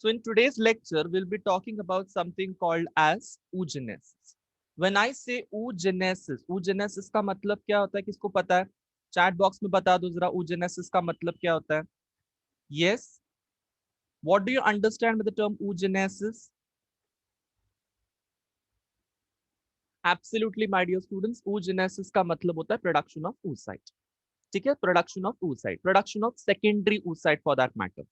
So in today's lecture, we'll be talking about something called as oogenesis. When I say oogenesis, oogenesis का मतलब क्या होता है? किसको पता है? चैट बॉक्स में बता दो जरा, oogenesis का मतलब क्या होता है? Yes, what do you understand with the term oogenesis? Absolutely, my dear students, oogenesis का मतलब होता है प्रोडक्शन ऑफ oocyte. ठीक है, production of oocyte, production of secondary oocyte for that matter.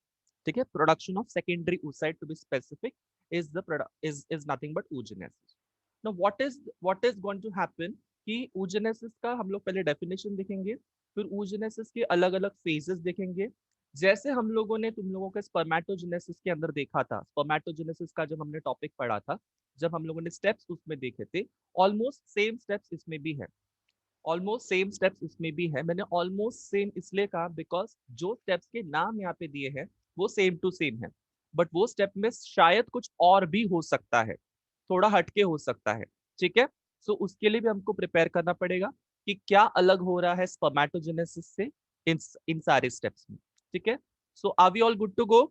ठीक है, production of secondary oocyte to be specific is the product is nothing but oogenesis. Now what is going to happen कि oogenesis का हम लोग पहले definition देखेंगे, फिर oogenesis के अलग अलग फेजेस देखेंगे. जैसे हम लोगों ने तुम लोगों के स्पर्मेटोजेनेसिस के अंदर देखा था, स्पर्मेटोजेनेसिस का जब हमने टॉपिक पढ़ा था, जब हम लोगों ने स्टेप्स उसमें देखे थे, ऑलमोस्ट सेम स्टेप्स इसमें भी है. ऑलमोस्ट सेम स्टेप्स इसमें भी है. मैंने ऑलमोस्ट सेम इसलिए कहा बिकॉज जो स्टेप्स के नाम यहाँ पे दिए हैं वो सेम टू सेम है, बट वो स्टेप में शायद कुछ और भी हो सकता है, थोड़ा हटके हो सकता है. ठीक है, सो उसके लिए भी हमको प्रिपेयर करना पड़ेगा कि क्या अलग हो रहा है स्पर्मेटोजेनेसिस से इन सारे स्टेप्स में. ठीक है, so are we all good to go?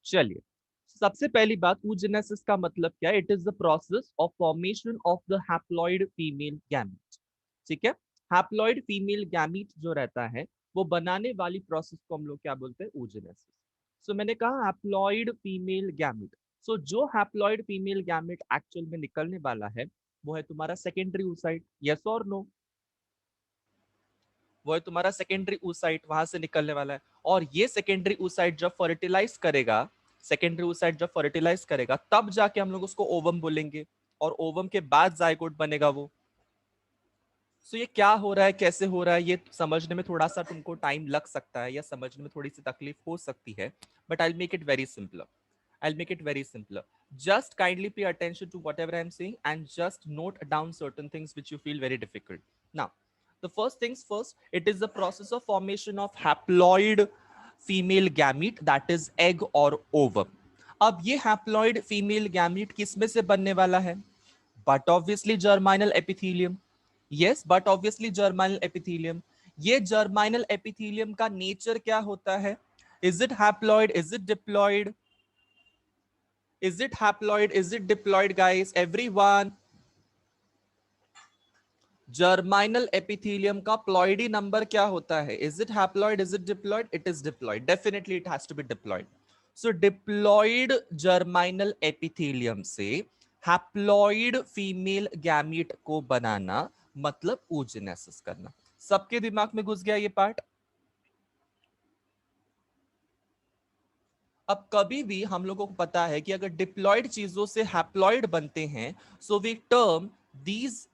चलिए, सबसे पहली बात, oogenesis का मतलब क्या है? It is the process of formation of the haploid female gamete. ठीक है, हैप्लॉइड फीमेल गैमीट जो रहता है वो बनाने वाली प्रोसेस को हम लोग क्या बोलते हैं? oogenesis. सो मैंने कहा हैप्लॉइड फीमेल गैमीट. सो जो हैप्लॉइड फीमेल गैमीट एक्चुअल में निकलने वाला है वो है तुम्हारा सेकेंडरी oocyte. यस और नो? वो है तुम्हारा सेकेंडरी oocyte, वहां से निकलने वाला है. और ये सेकेंडरी oocyte जब फर्टिलाइज करेगा, सेकेंडरी oocyte जब फर्टिलाइज करेगा तब जाके हम लोग उसको ओवम बोलेंगे, और ओवम के बाद जाइगोट बनेगा वो. सो ये क्या हो रहा है, कैसे हो रहा है, ये समझने में थोड़ा सा तुमको टाइम लग सकता है या समझने में थोड़ी सी तकलीफ हो सकती है, but I make it very simpler. I'll make it very simpler. Just kindly pay attention to whatever I'm saying and just note down certain things which you feel very difficult. Now, the first things first, it is the process of formation of haploid female gamete, that is egg or ovum. अब ये haploid female gamete किस में से बनने वाला है? But obviously germinal epithelium. Yes, but obviously germinal epithelium. ये germinal epithelium का नेचर क्या होता है? Is it haploid? Is it diploid? Is it haploid? Is it diploid, guys? Everyone. Germinal epithelium का ploidy number क्या होता है? Is it haploid? Is it diploid? It is diploid. Definitely it has to be diploid. So diploid germinal epithelium से haploid female gamete को बनाना मतलब oogenesis करना. सबके दिमाग में घुस गया ये पार्ट? अब कभी भी हम लोगों को पता है कि अगर डिप्लॉयड चीजों से हैप्लॉयड बनते हैं, so we term these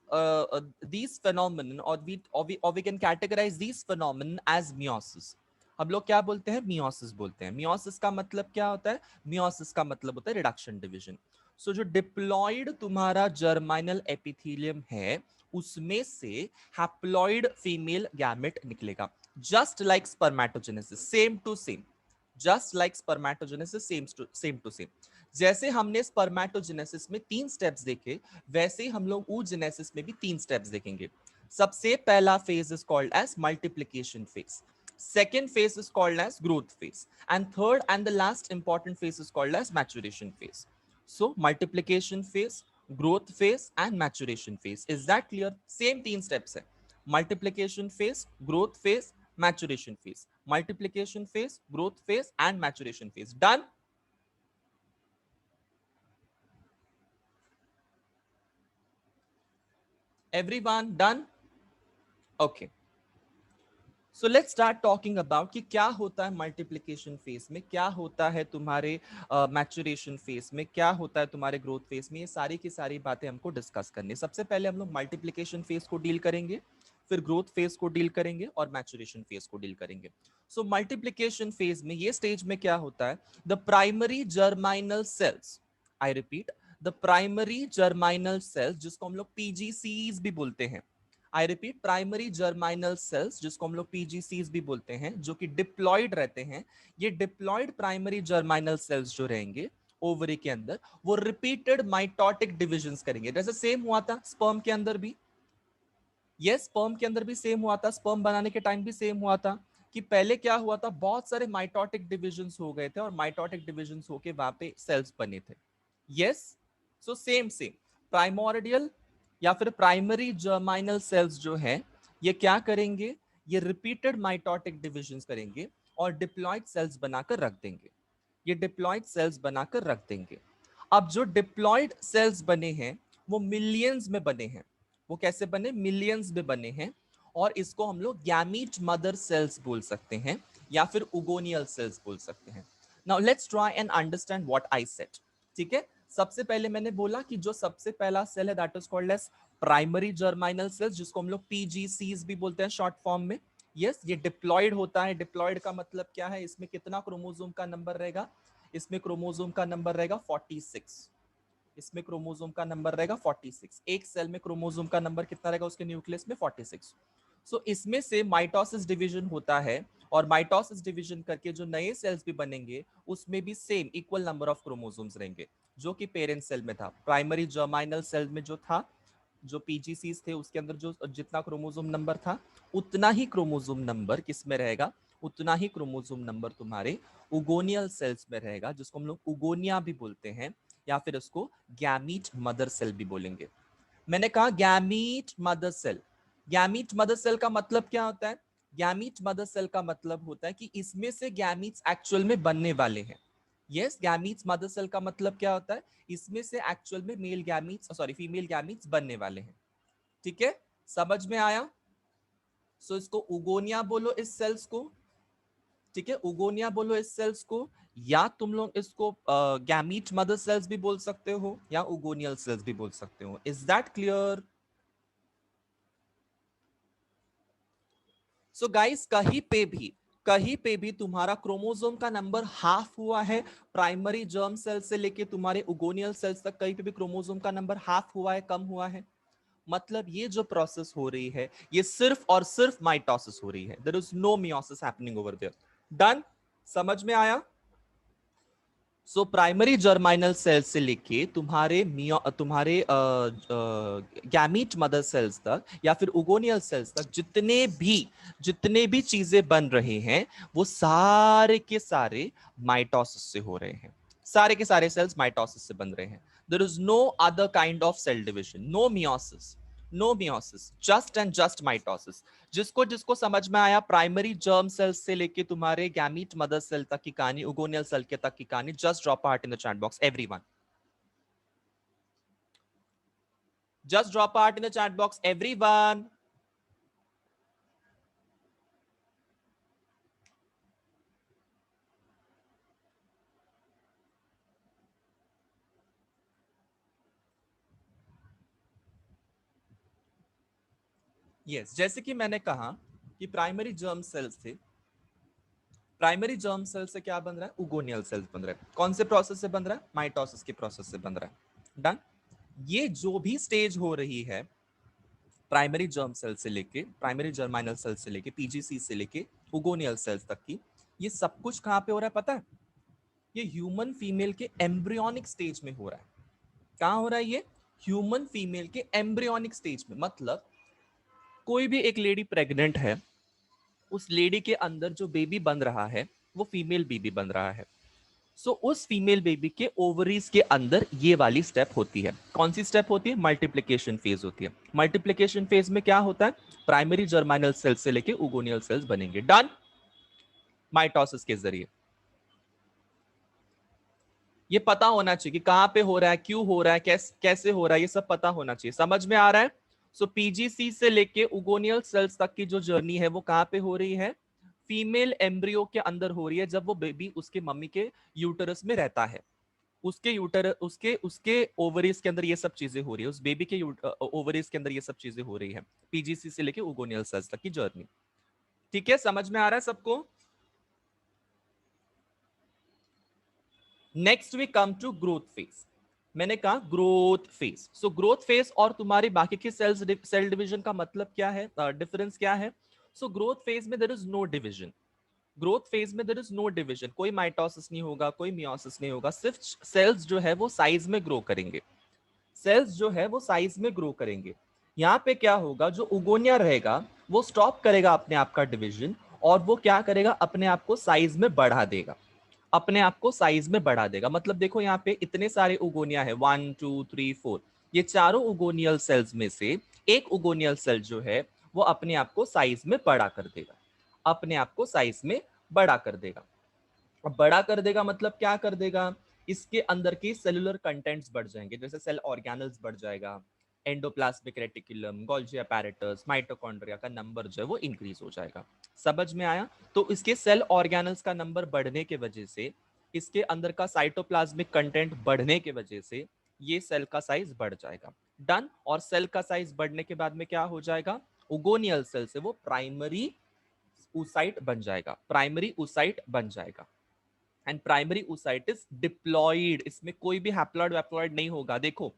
these phenomenon, or we can categorize these phenomenon as meiosis. हम लोग क्या बोलते हैं? मियोसिस बोलते हैं. मियोसिस का मतलब क्या होता है? मियोसिस का मतलब होता है रिडक्शन डिवीजन. सो जो डिप्लॉयड तुम्हारा जर्माइनल एपिथेलियम है उसमें से हैप्लॉयड फीमेल गैमेट निकलेगा, just like spermatogenesis, same to same. Just like spermatogenesis, same to same. जैसे हमने स्पर्मेटोजेनेसिस में 3 स्टेप्स देखे, वैसे ही हम लोग oogenesis में भी 3 स्टेप्स देखेंगे. सबसे पहला phase is called as multiplication phase, second phase is called as growth phase, and third and the last important phase is called as maturation phase. So multiplication phase, growth phase and maturation phase. Is that clear? Same 3 steps hai: multiplication phase, growth phase, maturation phase. Multiplication phase, growth phase and maturation phase. Done? Everyone done? Okay. So let's start talking about कि क्या होता है multiplication phase में, क्या होता है तुम्हारे maturation phase में, क्या होता है तुम्हारे ग्रोथ फेज में. ये सारी की सारी बातें हमको डिस्कस करनी है. सबसे पहले हम लोग मल्टीप्लिकेशन फेज को डील करेंगे, फिर ग्रोथ फेज को डील करेंगे और मैचुरेशन फेज को डील करेंगे. सो मल्टीप्लिकेशन फेज में ये स्टेज में क्या होता है? The primary germinal cells, I repeat, the primary germinal cells, जिसको हम लोग पीजीसीज भी बोलते हैं. I repeat, primary germinal cells, जिसको हम लोग पीजीसीज भी बोलते हैं, जो कि डिप्लॉयड रहते हैं. ये डिप्लॉयड प्राइमरी जर्माइनल सेल्स जो रहेंगे ओवरी के अंदर, वो रिपीटेड माइटोटिक डिविजन्स करेंगे, जैसे सेम हुआ था स्पर्म के अंदर भी. ये स्पर्म के अंदर भी सेम हुआ था, स्पर्म बनाने के टाइम भी सेम हुआ था कि पहले क्या हुआ था, बहुत सारे माइटोटिक डिविजन्स हो गए थे और माइटोटिक डिविजन्स होके वहां पे सेल्स बने थे। Yes, so same same primordial या फिर प्राइमरी जर्माइनल सेल्स जो है ये क्या करेंगे, ये रिपीटेड माइटोटिक डिविजन्स करेंगे और डिप्लॉइड सेल्स बनाकर रख देंगे, ये डिप्लॉइड सेल्स बनाकर रख देंगे। अब जो डिप्लॉइड सेल्स बने हैं वो मिलियंस में बने हैं। वो कैसे बने, मिलियंस में बने हैं। और इसको हम लोग गैमीट मदर सेल्स बोल सकते हैं या फिर उगोनियल सेल्स बोल सकते हैं। Now let's try and understand what I said. ठीक है, सबसे पहले मैंने बोला कि जो सबसे पहला सेल है that is called as primary germinal cells, जिसको हम लोग पीजीसीज भी बोलते हैं शॉर्ट फॉर्म में। यस, ये डिप्लॉइड होता है। डिप्लॉइड का मतलब क्या है, इसमें कितना क्रोमोसोम का नंबर रहेगा, इसमें क्रोमोसोम का नंबर रहेगा 46। इसमें क्रोमोसोम का नंबर रहेगा 46। एक सेल में क्रोमोसोम का नंबर कितना रहेगा उसके न्यूक्लियस में, 46। सो इसमें से माइटोसिस डिवीजन होता है और माइटोसिस डिवीजन करके जो नए सेल्स भी बनेंगे उसमें भी same equal number of chromosomes रहेंगे जो कि पेरेंट सेल में था। प्राइमरी जर्माइनल सेल में जो था, जो पीजीसीज थे उसके अंदर जो जितना क्रोमोसोम नंबर था उतना ही क्रोमोसोम नंबर किस में रहेगा, उतना ही क्रोमोसोम नंबर तुम्हारे उगोनियल सेल्स में रहेगा, जिसको हम लोग उगोनिया भी बोलते हैं या फिर उसको गैमीट मदर सेल भी बोलेंगे। मैंने कहा gamete mother cell. Gamete mother cell का मतलब क्या होता है, गैमीट मदर सेल का मतलब होता है कि इसमें से गैमीट्स एक्चुअल में बनने वाले हैं। यस, गैमीट्स मदर सेल का मतलब क्या होता है, इसमें से एक्चुअल में male gametes sorry female gametes बनने वाले हैं। ठीक है, समझ में आया। सो इसको उगोनिया बोलो इस सेल्स को। ठीक है, उगोनिया बोलो इस सेल्स को, या तुम लोग इसको गैमीट मदर सेल्स भी बोल सकते हो या उगोनियल सेल्स भी बोल सकते हो। Is that clear. So guys कहीं पे भी तुम्हारा क्रोमोसोम का नंबर हाफ हुआ है, प्राइमरी जर्म सेल से लेके तुम्हारे उगोनियल सेल्स तक कहीं पे भी क्रोमोसोम का नंबर हाफ हुआ है, कम हुआ है, मतलब ये जो प्रोसेस हो रही है ये सिर्फ और सिर्फ माइटोसिस हो रही है। There is no meiosis happening over there. Done, समझ में आया। सो प्राइमरी जर्माइनल सेल्स से लेके तुम्हारे गैमीट मदर सेल्स तक या फिर उगोनियल सेल्स तक जितने भी चीजें बन रहे हैं वो सारे के सारे माइटोसिस से हो रहे हैं। सारे के सारे सेल्स माइटोसिस से बन रहे हैं। There is no other kind of cell division, no meiosis, just and just mitosis. जिसको जिसको समझ में आया प्राइमरी जर्म सेल से लेके तुम्हारे गैमीट मदर सेल तक की कहानी, उगोनियल सेल के तक की कहानी, just drop a heart in the chat box everyone. Just drop a heart in the chat box everyone. Yes, जैसे कि मैंने कहा कि प्राइमरी जर्म सेल से, प्राइमरी जर्म सेल से क्या बन रहा है, उगोनियल सेल्स बन रहा है। कौन से प्रोसेस से बन रहा है, माइटोसिस के प्रोसेस से बन रहा है। डन। ये जो भी स्टेज हो रही है प्राइमरी जर्म सेल से लेके, प्राइमरी जर्माइनल सेल से लेके, पीजीसी से लेके उगोनियल सेल्स तक की, ये सब कुछ कहां पे हो रहा है पता है, ये ह्यूमन फीमेल के एम्ब्रियोनिक स्टेज में हो रहा है। कहां हो रहा है ये, ह्यूमन फीमेल के एम्ब्रियोनिक स्टेज में। मतलब कोई भी एक लेडी प्रेग्नेंट है, उस लेडी के अंदर जो बेबी बन रहा है वो फीमेल बेबी बन रहा है। सो उस फीमेल बेबी के ओवरीज के अंदर ये वाली स्टेप होती है। कौन सी स्टेप होती है, मल्टीप्लिकेशन फेज होती है। मल्टीप्लिकेशन फेज में क्या होता है, प्राइमरी जर्माइनल सेल्स से लेके उगोनियल सेल्स बनेंगे। डन, माइटोसिस के जरिए। ये पता होना चाहिए कि कहां पे हो रहा है, क्यों हो रहा है, कैसे हो रहा है, ये सब पता होना चाहिए। समझ में आ रहा है। सो पीजीसी से लेके उगोनियल सेल्स तक की जो जर्नी है वो कहां पे हो रही है, फीमेल एम्ब्रियो के अंदर हो रही है, जब वो बेबी उसके मम्मी के यूटरस में रहता है। उसके यूटर उसके उसके ओवरीज के अंदर ये सब चीजें हो रही है, उस बेबी के ओवरीज के अंदर ये सब चीजें हो रही है, पीजीसी से लेके उगोनियल सेल्स तक की जर्नी। ठीक है, समझ में आ रहा है सबको। Next we come to growth phase. मैंने कहा growth phase. So growth phase और तुम्हारी बाकी की सेल डिवीजन का मतलब क्या है, डिफरेंस क्या है। सो ग्रोथ फेज में there is no division. Growth phase में देयर इज नो डिवीजन, कोई माइटोसिस नहीं होगा, कोई मियोसिस नहीं होगा, सिर्फ सेल्स जो है वो साइज में ग्रो करेंगे। सेल्स जो है वो साइज में ग्रो करेंगे। यहाँ पे क्या होगा, जो उगोनिया रहेगा वो स्टॉप करेगा अपने आप का डिवीजन, और वो क्या करेगा, अपने आप को साइज में बढ़ा देगा, अपने आप को साइज में बढ़ा देगा। मतलब देखो यहाँ पे इतने सारे उगोनिया है, 1 2 3 4, ये चारों उगोनियल सेल्स में से एक उगोनियल सेल जो है वो अपने आप को साइज में बड़ा कर देगा, अपने आप को साइज में बड़ा कर देगा। अब बड़ा कर देगा मतलब क्या कर देगा, इसके अंदर के सेलुलर कंटेंट्स बढ़ जाएंगे, जैसे सेल ऑर्गेनल्स बढ़ जाएगा, endoplasmic reticulum, Golgi apparatus, mitochondria का नंबर जो है वो इंक्रीज हो जाएगा। समझ में आया? तो इसके सेल ऑर्गेनल्स का नंबर बढ़ने के वजह से, इसके अंदर का साइटोप्लाज्मिक कंटेंट बढ़ने के वजह से ये सेल का साइज बढ़ जाएगा। डन। और सेल का साइज बढ़ने के बाद में क्या हो जाएगा, उगोनियल सेल से वो प्राइमरी oocyte बन जाएगा, प्राइमरी oocyte बन जाएगा। एंड प्राइमरी oocyte डिप्लॉइड, इसमें कोई भी हैप्लॉइड वैप्लॉइड नहीं होगा। देखो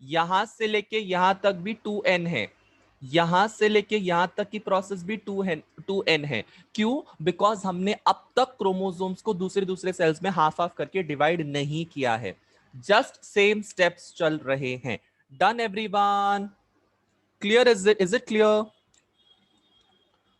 यहां से लेके यहां तक भी 2n है, यहां से लेके यहां तक की प्रोसेस भी 2n है। क्यों? बिकॉज हमने अब तक क्रोमोसोम्स को दूसरे दूसरे सेल्स में हाफ हाफ करके डिवाइड नहीं किया है, जस्ट सेम स्टेप्स चल रहे हैं। Done everyone? Clear? Is it clear?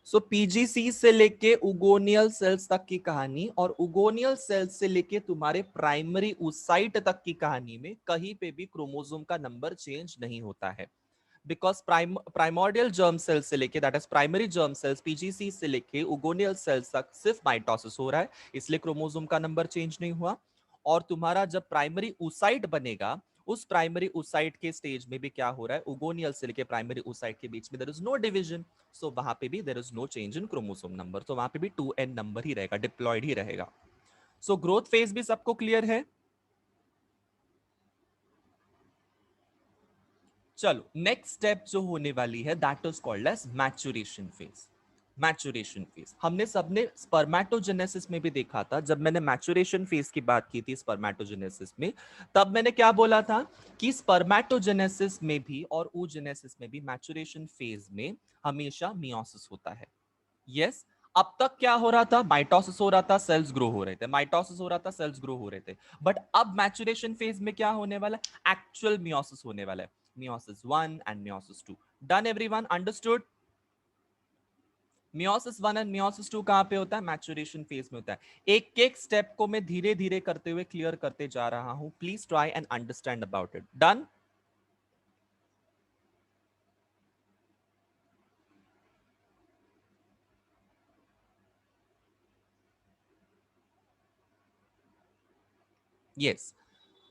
So PGC से लेके उगोनियल सेल्स तक की कहानी और उगोनियल सेल्स से लेके तुम्हारे प्राइमरी oocyte तक की कहानी में कहीं पे भी क्रोमोसोम का नंबर चेंज नहीं होता है, बिकॉज प्राइमोर्डियल जर्म सेल्स से लेके, that is primary germ cells, PGC से लेके उगोनियल सेल्स तक सिर्फ माइटोसिस हो रहा है, इसलिए क्रोमोसोम का नंबर चेंज नहीं हुआ। और तुम्हारा जब प्राइमरी oocyte बनेगा, उस प्राइमरी oocyte के स्टेज में भी क्या हो रहा है, उगोनियल से लेके प्राइमरी oocyte के बीच में there is no division, so वहां पे भी there is no change in chromosome number, तो वहां पे भी 2n नंबर ही रहेगा, डिप्लॉयड ही रहेगा। सो ग्रोथ फेज भी सबको क्लियर है? चलो नेक्स्ट स्टेप जो होने वाली है that is called as maturation phase. Maturation phase हमने सबने स्पर्मेटोजेनेसिस में भी देखा था, जब मैंने मैच्योरेशन फेज की बात की थी स्पर्मेटोजेनेसिस में, तब मैंने क्या बोला था कि स्पर्मेटोजेनेसिस में भी और oogenesis में भी मैच्योरेशन फेज में हमेशा मियोसिस होता है। यस। अब तक क्या हो रहा था, माइटोसिस हो रहा था, सेल्स ग्रो हो रहे थे, माइटोसिस हो रहा था, सेल्स ग्रो हो रहे थे। बट अब मैच्योरेशन फेज में क्या होने वाला है, एक्चुअल मियोसिस होने वाला है, meiosis 1 and meiosis 2। Done everyone? Understood? Meiosis 1 and meiosis 2 कहां पे होता है, मैच्योरेशन फेज में होता है। एक एक स्टेप को मैं धीरे धीरे करते हुए क्लियर करते जा रहा हूं, please try and understand about it. Done? Yes.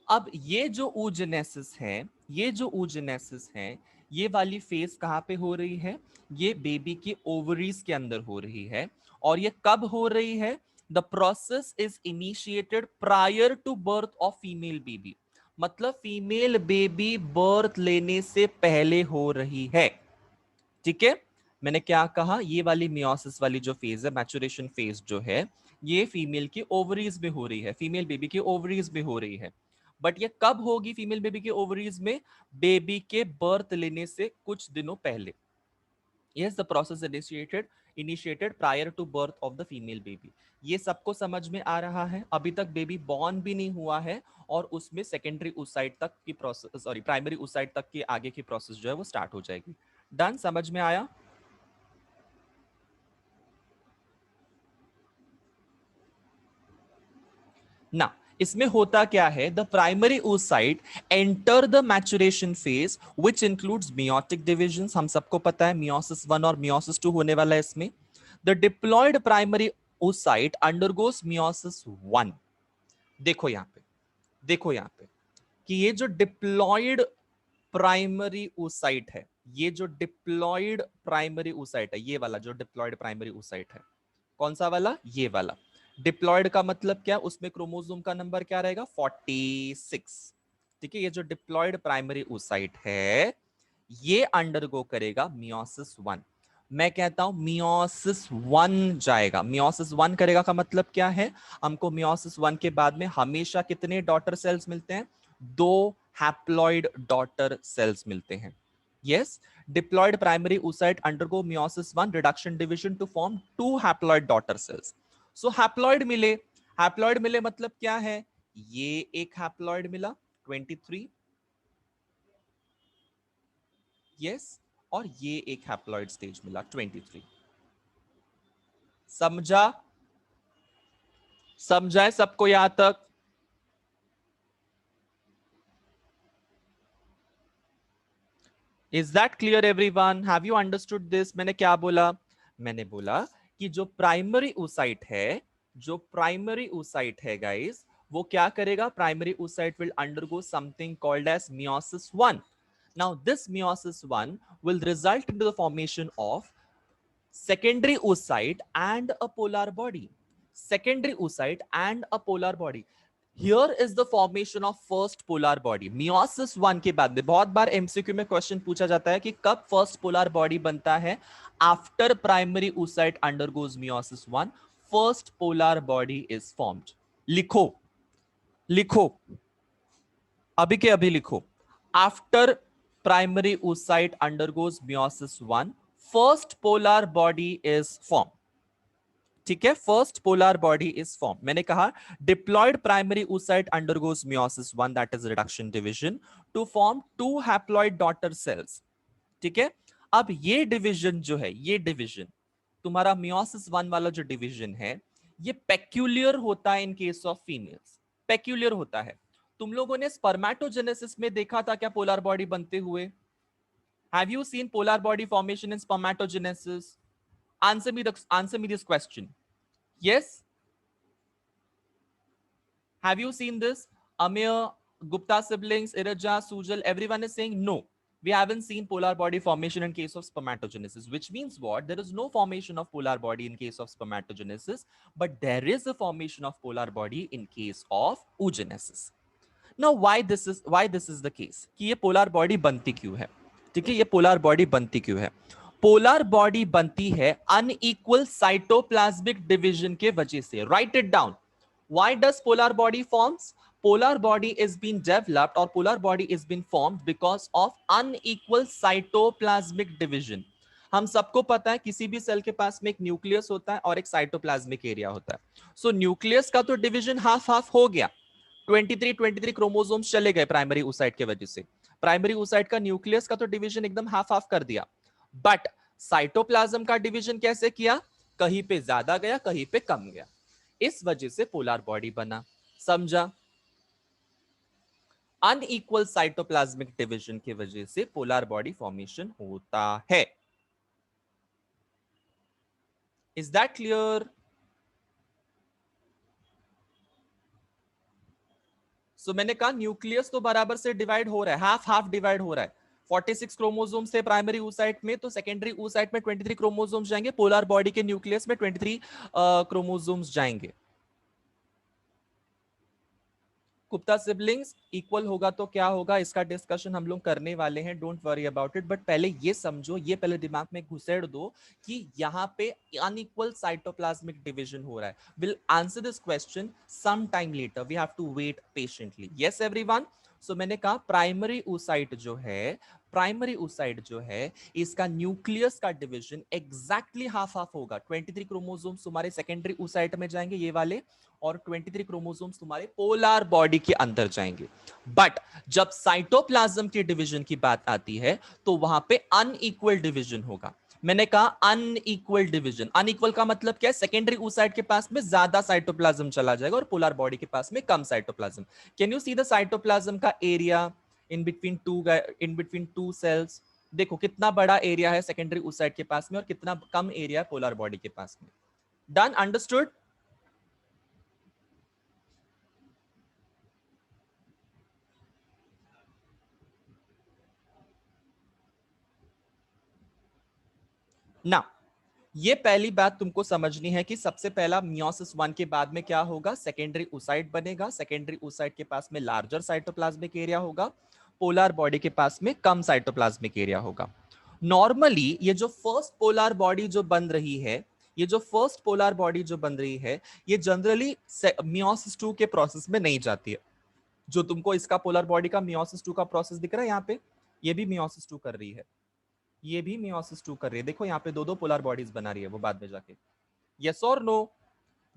अब ये जो oogenesis है, ये जो oogenesis है, ये वाली फेज कहां पे हो रही है, ये बेबी की ओवरीज के अंदर हो रही है। और ये कब हो रही है, the process is initiated prior to birth of female baby, मतलब फीमेल बेबी बर्थ लेने से पहले हो रही है। ठीक है? मैंने क्या कहा, ये वाली मियोसिस वाली जो फेज है, मैच्योरेशन फेज जो है, ये फीमेल की ओवरीज में हो रही है, फीमेल बेबी की ओवरीज में हो रही है। बट ये कब होगी फीमेल बेबी के ओवरीज में, बेबी के बर्थ लेने से कुछ दिनों पहले। Yes, the process initiated prior to birth of the female baby. ये सबको समझ में आ रहा है? अभी तक बेबी बॉर्न भी नहीं हुआ है और उसमें सेकेंडरी oocyte तक की प्रोसेस, सॉरी प्राइमरी oocyte तक की आगे की प्रोसेस जो है वो स्टार्ट हो जाएगी। डन? समझ में आया? ना, इसमें होता क्या है, the primary oocyte enter the maturation phase which includes meiotic division. हम सबको पता है मियोसिस 1 और मियोसिस 2 होने वाला है इसमें। The diploid primary oocyte undergoes meiosis 1। देखो यहां पे, देखो यहां पे कि ये जो डिप्लॉयड प्राइमरी oocyte है, ये जो डिप्लॉयड प्राइमरी oocyte है, ये वाला जो डिप्लॉयड प्राइमरी oocyte है, कौन सा वाला, ये वाला। डिप्लॉयड का मतलब क्या, उसमें क्रोमोसोम का नंबर क्या रहेगा, 46। ठीक है? ये जो डिप्लॉयड प्राइमरी oocyte है, ये अंडरगो करेगा मियोसिस 1। मैं कहता हूं मियोसिस 1 जाएगा, मियोसिस 1 करेगा का मतलब क्या है, हमको मियोसिस 1 के बाद में हमेशा कितने डॉटर सेल्स मिलते हैं, 2 हैप्लॉइड डॉटर सेल्स मिलते हैं। Yes, diploid primary oocyte undergo meiosis 1 reduction division to form 2 haploid daughter cells. So haploid मिले, haploid मिले मतलब क्या है, ये एक haploid मिला 23, यस, और ये एक हैप्लॉइड स्टेज मिला 23। समझा? समझा है सबको यहां तक? Is that clear everyone? Have you understood this? मैंने क्या बोला? मैंने बोला कि जो प्राइमरी oocyte है, जो प्राइमरी oocyte है गाइस, वो क्या करेगा? Primary oocyte will undergo something called as meiosis 1. Now this meiosis 1 will result into the formation of secondary oocyte and a polar body. Secondary oocyte and a polar body. Here is the formation of first polar body. Meiosis 1 के बाद में बहुत बार MCQ में question पूछा जाता है कि कब फर्स्ट पोलर बॉडी बनता है? After primary oocyte undergoes meiosis 1, first polar body is formed. लिखो, लिखो, अभी के अभी लिखो। After primary oocyte undergoes meiosis 1, first polar body is formed. ठीक है, first polar body is form. मैंने कहा diploid primary oocyte undergoes meiosis 1, that is reduction division, to form two haploid daughter cells. ठीक है, अब ये डिवीजन जो है, ये डिवीजन तुम्हारा meiosis 1 वाला जो डिवीजन है, ये पेक्यूलियर होता है in case of females, peculiar होता है। तुम लोगों ने स्पर्मेटोजेनेसिस में देखा था क्या पोलर बॉडी बनते हुए? Have you seen polar body formation in spermatogenesis? Answer me this question. Yes? Have you seen this? Amir, Gupta siblings, Iraja, Sujal, everyone is saying no. We haven't seen polar body formation in case of spermatogenesis, which means what? There is no formation of polar body in case of spermatogenesis, but there is a formation of polar body in case of oogenesis. Now, why this is the case? कि ये polar body बनती क्यों है? ठीक है, ये polar body बनती क्यों है? पोलर बॉडी बनती है अनइक्वल साइटोप्लाज्मिक डिवीजन के वजह से। Write it down. Why does polar body forms? Polar body is been developed और polar body is been formed because of unequal cytoplasmic division. हम सबको पता है किसी भी सेल के पास में एक न्यूक्लियस होता है और एक साइटोप्लाज्मिक एरिया होता है। सो न्यूक्लियस का तो डिवीजन हाफ हाफ हो गया, 23 क्रोमोसोम्स चले गए प्राइमरी oocyte के वजह से। प्राइमरी oocyte का न्यूक्लियस का तो डिवीजन एकदम हाफ हाफ कर दिया, बट साइटोप्लाज्म का डिवीजन कैसे किया? कहीं पे ज्यादा गया, कहीं पे कम गया, इस वजह से पोलर बॉडी बना। समझा? अनइक्वल साइटोप्लाज्मिक डिवीजन की वजह से पोलर बॉडी फॉर्मेशन होता है। Is that clear? सो मैंने कहा न्यूक्लियस तो बराबर से डिवाइड हो रहा है, हाफ हाफ डिवाइड हो रहा है। 46 क्रोमोसोम्स थे प्राइमरी oocyte में, तो सेकेंडरी oocyte में 23 क्रोमोसोम्स जाएंगे, पोलर बॉडी के न्यूक्लियस में 23 क्रोमोसोम्स जाएंगे। गुप्ता सिबलिंग्स इक्वल होगा तो क्या होगा, इसका डिस्कशन हम लोग करने वाले हैं, don't worry about it. But पहले ये समझो, ये पहले दिमाग में घुसेड़ दो कि यहाँ पे अनइक्वल साइटोप्लाज्मिक डिवीजन हो रहा है। Will answer this question some time later, we have to wait patiently. Yes everyone? So मैंने कहा प्राइमरी oocyte जो है, प्राइमरी oocyte जो है, इसका न्यूक्लियस का डिवीजन एग्जैक्टली हाफ हाफ होगा। 23 क्रोमोसोम्स तुम्हारे सेकेंडरी oocyte में जाएंगे, ये वाले, और 23 क्रोमोसोम्स तुम्हारे पोलर बॉडी के अंदर जाएंगे। बट जब साइटोप्लाज्म के डिवीजन की बात आती है तो वहां पे अनइक्वल डिवीजन होगा। मैंने कहा अनइक्वल डिवीजन। अनइक्वल का मतलब क्या है? सेकेंडरी oocyte के पास में ज्यादा साइटोप्लाज्म चला जाएगा और पोलर बॉडी के पास में कम cytoplasm. Can you see the cytoplasm का area in between two cells? देखो कितना बड़ा एरिया है सेकेंडरी oocyte के पास में और कितना कम एरिया है पोलर बॉडी के पास में। डन? अंडरस्टूड? ना, ये पहली बात तुमको समझनी है कि सबसे पहला meiosis 1 के बाद में क्या होगा? सेकेंडरी oocyte बनेगा। सेकेंडरी oocyte के पास में लार्जर साइटोप्लाज्मिक एरिया होगा, पोलर बॉडी के पास में कम साइटोप्लाज्मिक एरिया होगा। नॉर्मली ये जो फर्स्ट पोलर बॉडी जो बन रही है, ये जो फर्स्ट पोलर बॉडी जो बन रही है, ये जनरली meiosis 2 के प्रोसेस में नहीं जाती है। जो तुमको इसका पोलर बॉडी का meiosis 2 का प्रोसेस दिख रहा है यहाँ पे, ये भी meiosis 2 कर रही है, ये भी meiosis 2 कर रही है। देखो यहाँ पे दो दो पोलर बॉडीज बना रही है वो बाद में जाके। यस और नो?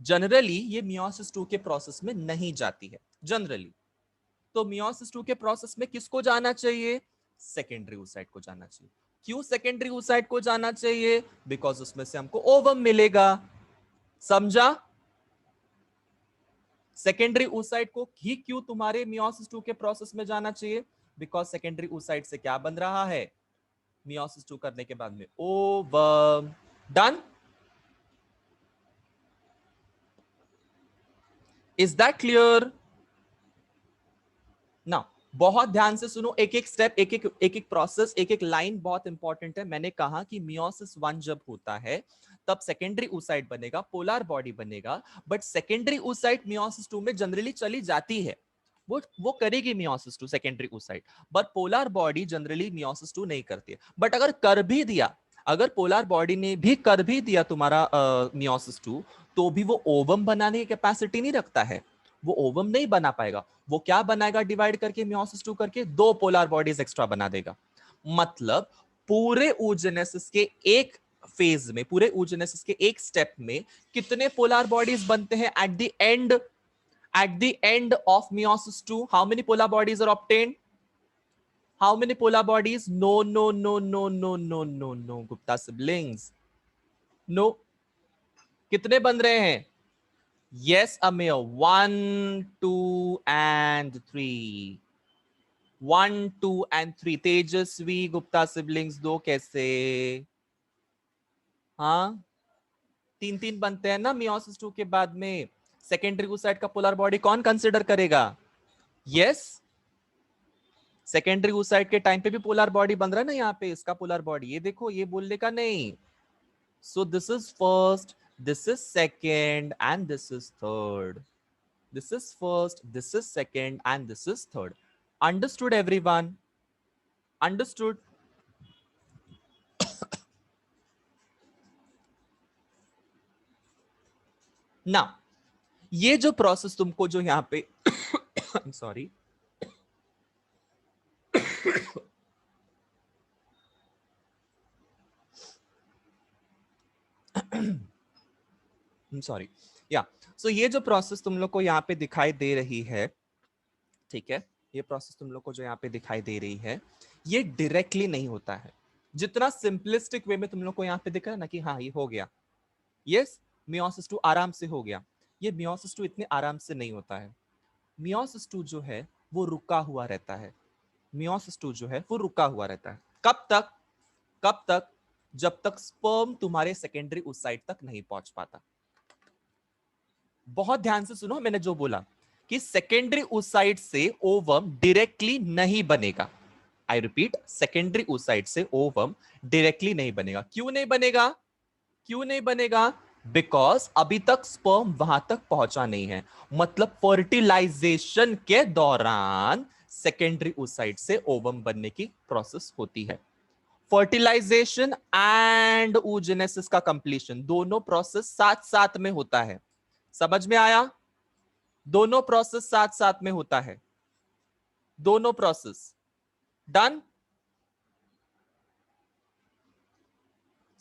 जनरली ये meiosis 2 के प्रोसेस में नहीं जाती है जनरली। तो meiosis 2 के प्रोसेस में किसको जाना चाहिए? सेकेंडरी oocyte को जाना चाहिए। क्यों सेकेंडरी oocyte को जाना चाहिए? बिकॉज उसमें से हमको ओवम मिलेगा। समझा? सेकेंडरी oocyte को ही क्यों तुम्हारे मियोसिस 2 के प्रोसेस में जाना चाहिए? बिकॉज सेकेंडरी oocyte से क्या बन रहा है मियोसिस 2 करने के बाद में? Ovum. Done? Is that clear? ना, बहुत ध्यान से सुनो, एक एक स्टेप, एक एक प्रोसेस, एक एक लाइन बहुत इंपॉर्टेंट है। मैंने कहा कि मियोसिस 1 जब होता है तब सेकेंडरी oocyte बनेगा, पोलर बॉडी बनेगा, बट सेकेंडरी oocyte मियोसिस 2 में जनरली चली जाती है, वो करेगी meiosis 2 secondary oocyte, but polar body generally meiosis 2 नहीं करती है। बट अगर कर भी दिया, अगर पोलर बॉडी ने भी कर भी दिया तुम्हारा मियोसिस 2, तो भी वो ओवम बनाने की कैपेसिटी नहीं रखता है, वो ओवम नहीं बना पाएगा। वो क्या बनाएगा डिवाइड करके मियोसिस 2 करके? 2 पोलर बॉडीज एक्स्ट्रा बना देगा। मतलब पूरे oogenesis के एक फेज में, पूरे oogenesis के एक स्टेप में कितने पोलर बॉडीज बनते हैं at the end of meiosis 2? how many polar bodies are obtained? how many polar bodies? No, Gupta siblings, no. कितने बन रहे हैं? Yes, Amir. 1, 2 and 3. 1, 2 and 3. Tejashwi Gupta siblings दो कैसे? हाँ, 3 बनते हैं ना मियोसिस 2 के बाद में। सेकेंडरी oocyte का पोलर बॉडी कौन कंसिडर करेगा? यस, सेकेंडरी oocyte के टाइम पे भी पोलर बॉडी बन रहा है ना यहाँ पे, इसका पोलर बॉडी, ये देखो, ये बोलने का नहीं। सो this is first, this is second and this is third. This is first, this is second, and this is third. Understood, everyone? Understood? Now, ये जो प्रोसेस तुमको जो यहां पे I'm sorry. I'm sorry. Yeah. So ये जो process तुम लोग को यहाँ पे दिखाई दे रही है, ठीक है, ये प्रोसेस तुम लोग को जो यहाँ पे दिखाई दे रही है, ये डायरेक्टली नहीं होता है। जितना सिंपलिस्टिक वे में तुम लोग को यहाँ पे दिख रहा है ना कि हाँ ये हो गया, यस, मियोसिस 2 आराम से हो गया, ये मियोसिस 2 इतने आराम से नहीं होता है। मियोसिस 2 जो है वो रुका हुआ रहता है। मियोसिस 2 जो है वो रुका हुआ रहता है। कब तक? कब तक? जब तक स्पर्म तुम्हारे सेकेंडरी oocyte तक नहीं पहुंच पाता। बहुत ध्यान से सुनो मैंने जो बोला कि सेकेंडरी oocyte से ओवम डायरेक्टली नहीं बनेगा। आई रिपीट, सेकेंडरी oocyte से ओवम डायरेक्टली नहीं बनेगा। क्यों नहीं बनेगा? क्यों नहीं बनेगा? बिकॉज अभी तक स्पर्म वहां तक पहुंचा नहीं है। मतलब फर्टिलाइजेशन के दौरान सेकेंडरी oocyte से ओवम बनने की प्रोसेस होती है। फर्टिलाइजेशन एंड oogenesis का कंप्लीशन, दोनों प्रोसेस साथ साथ में होता है। समझ में आया? दोनों प्रोसेस साथ साथ में होता है, दोनों प्रोसेस। डन?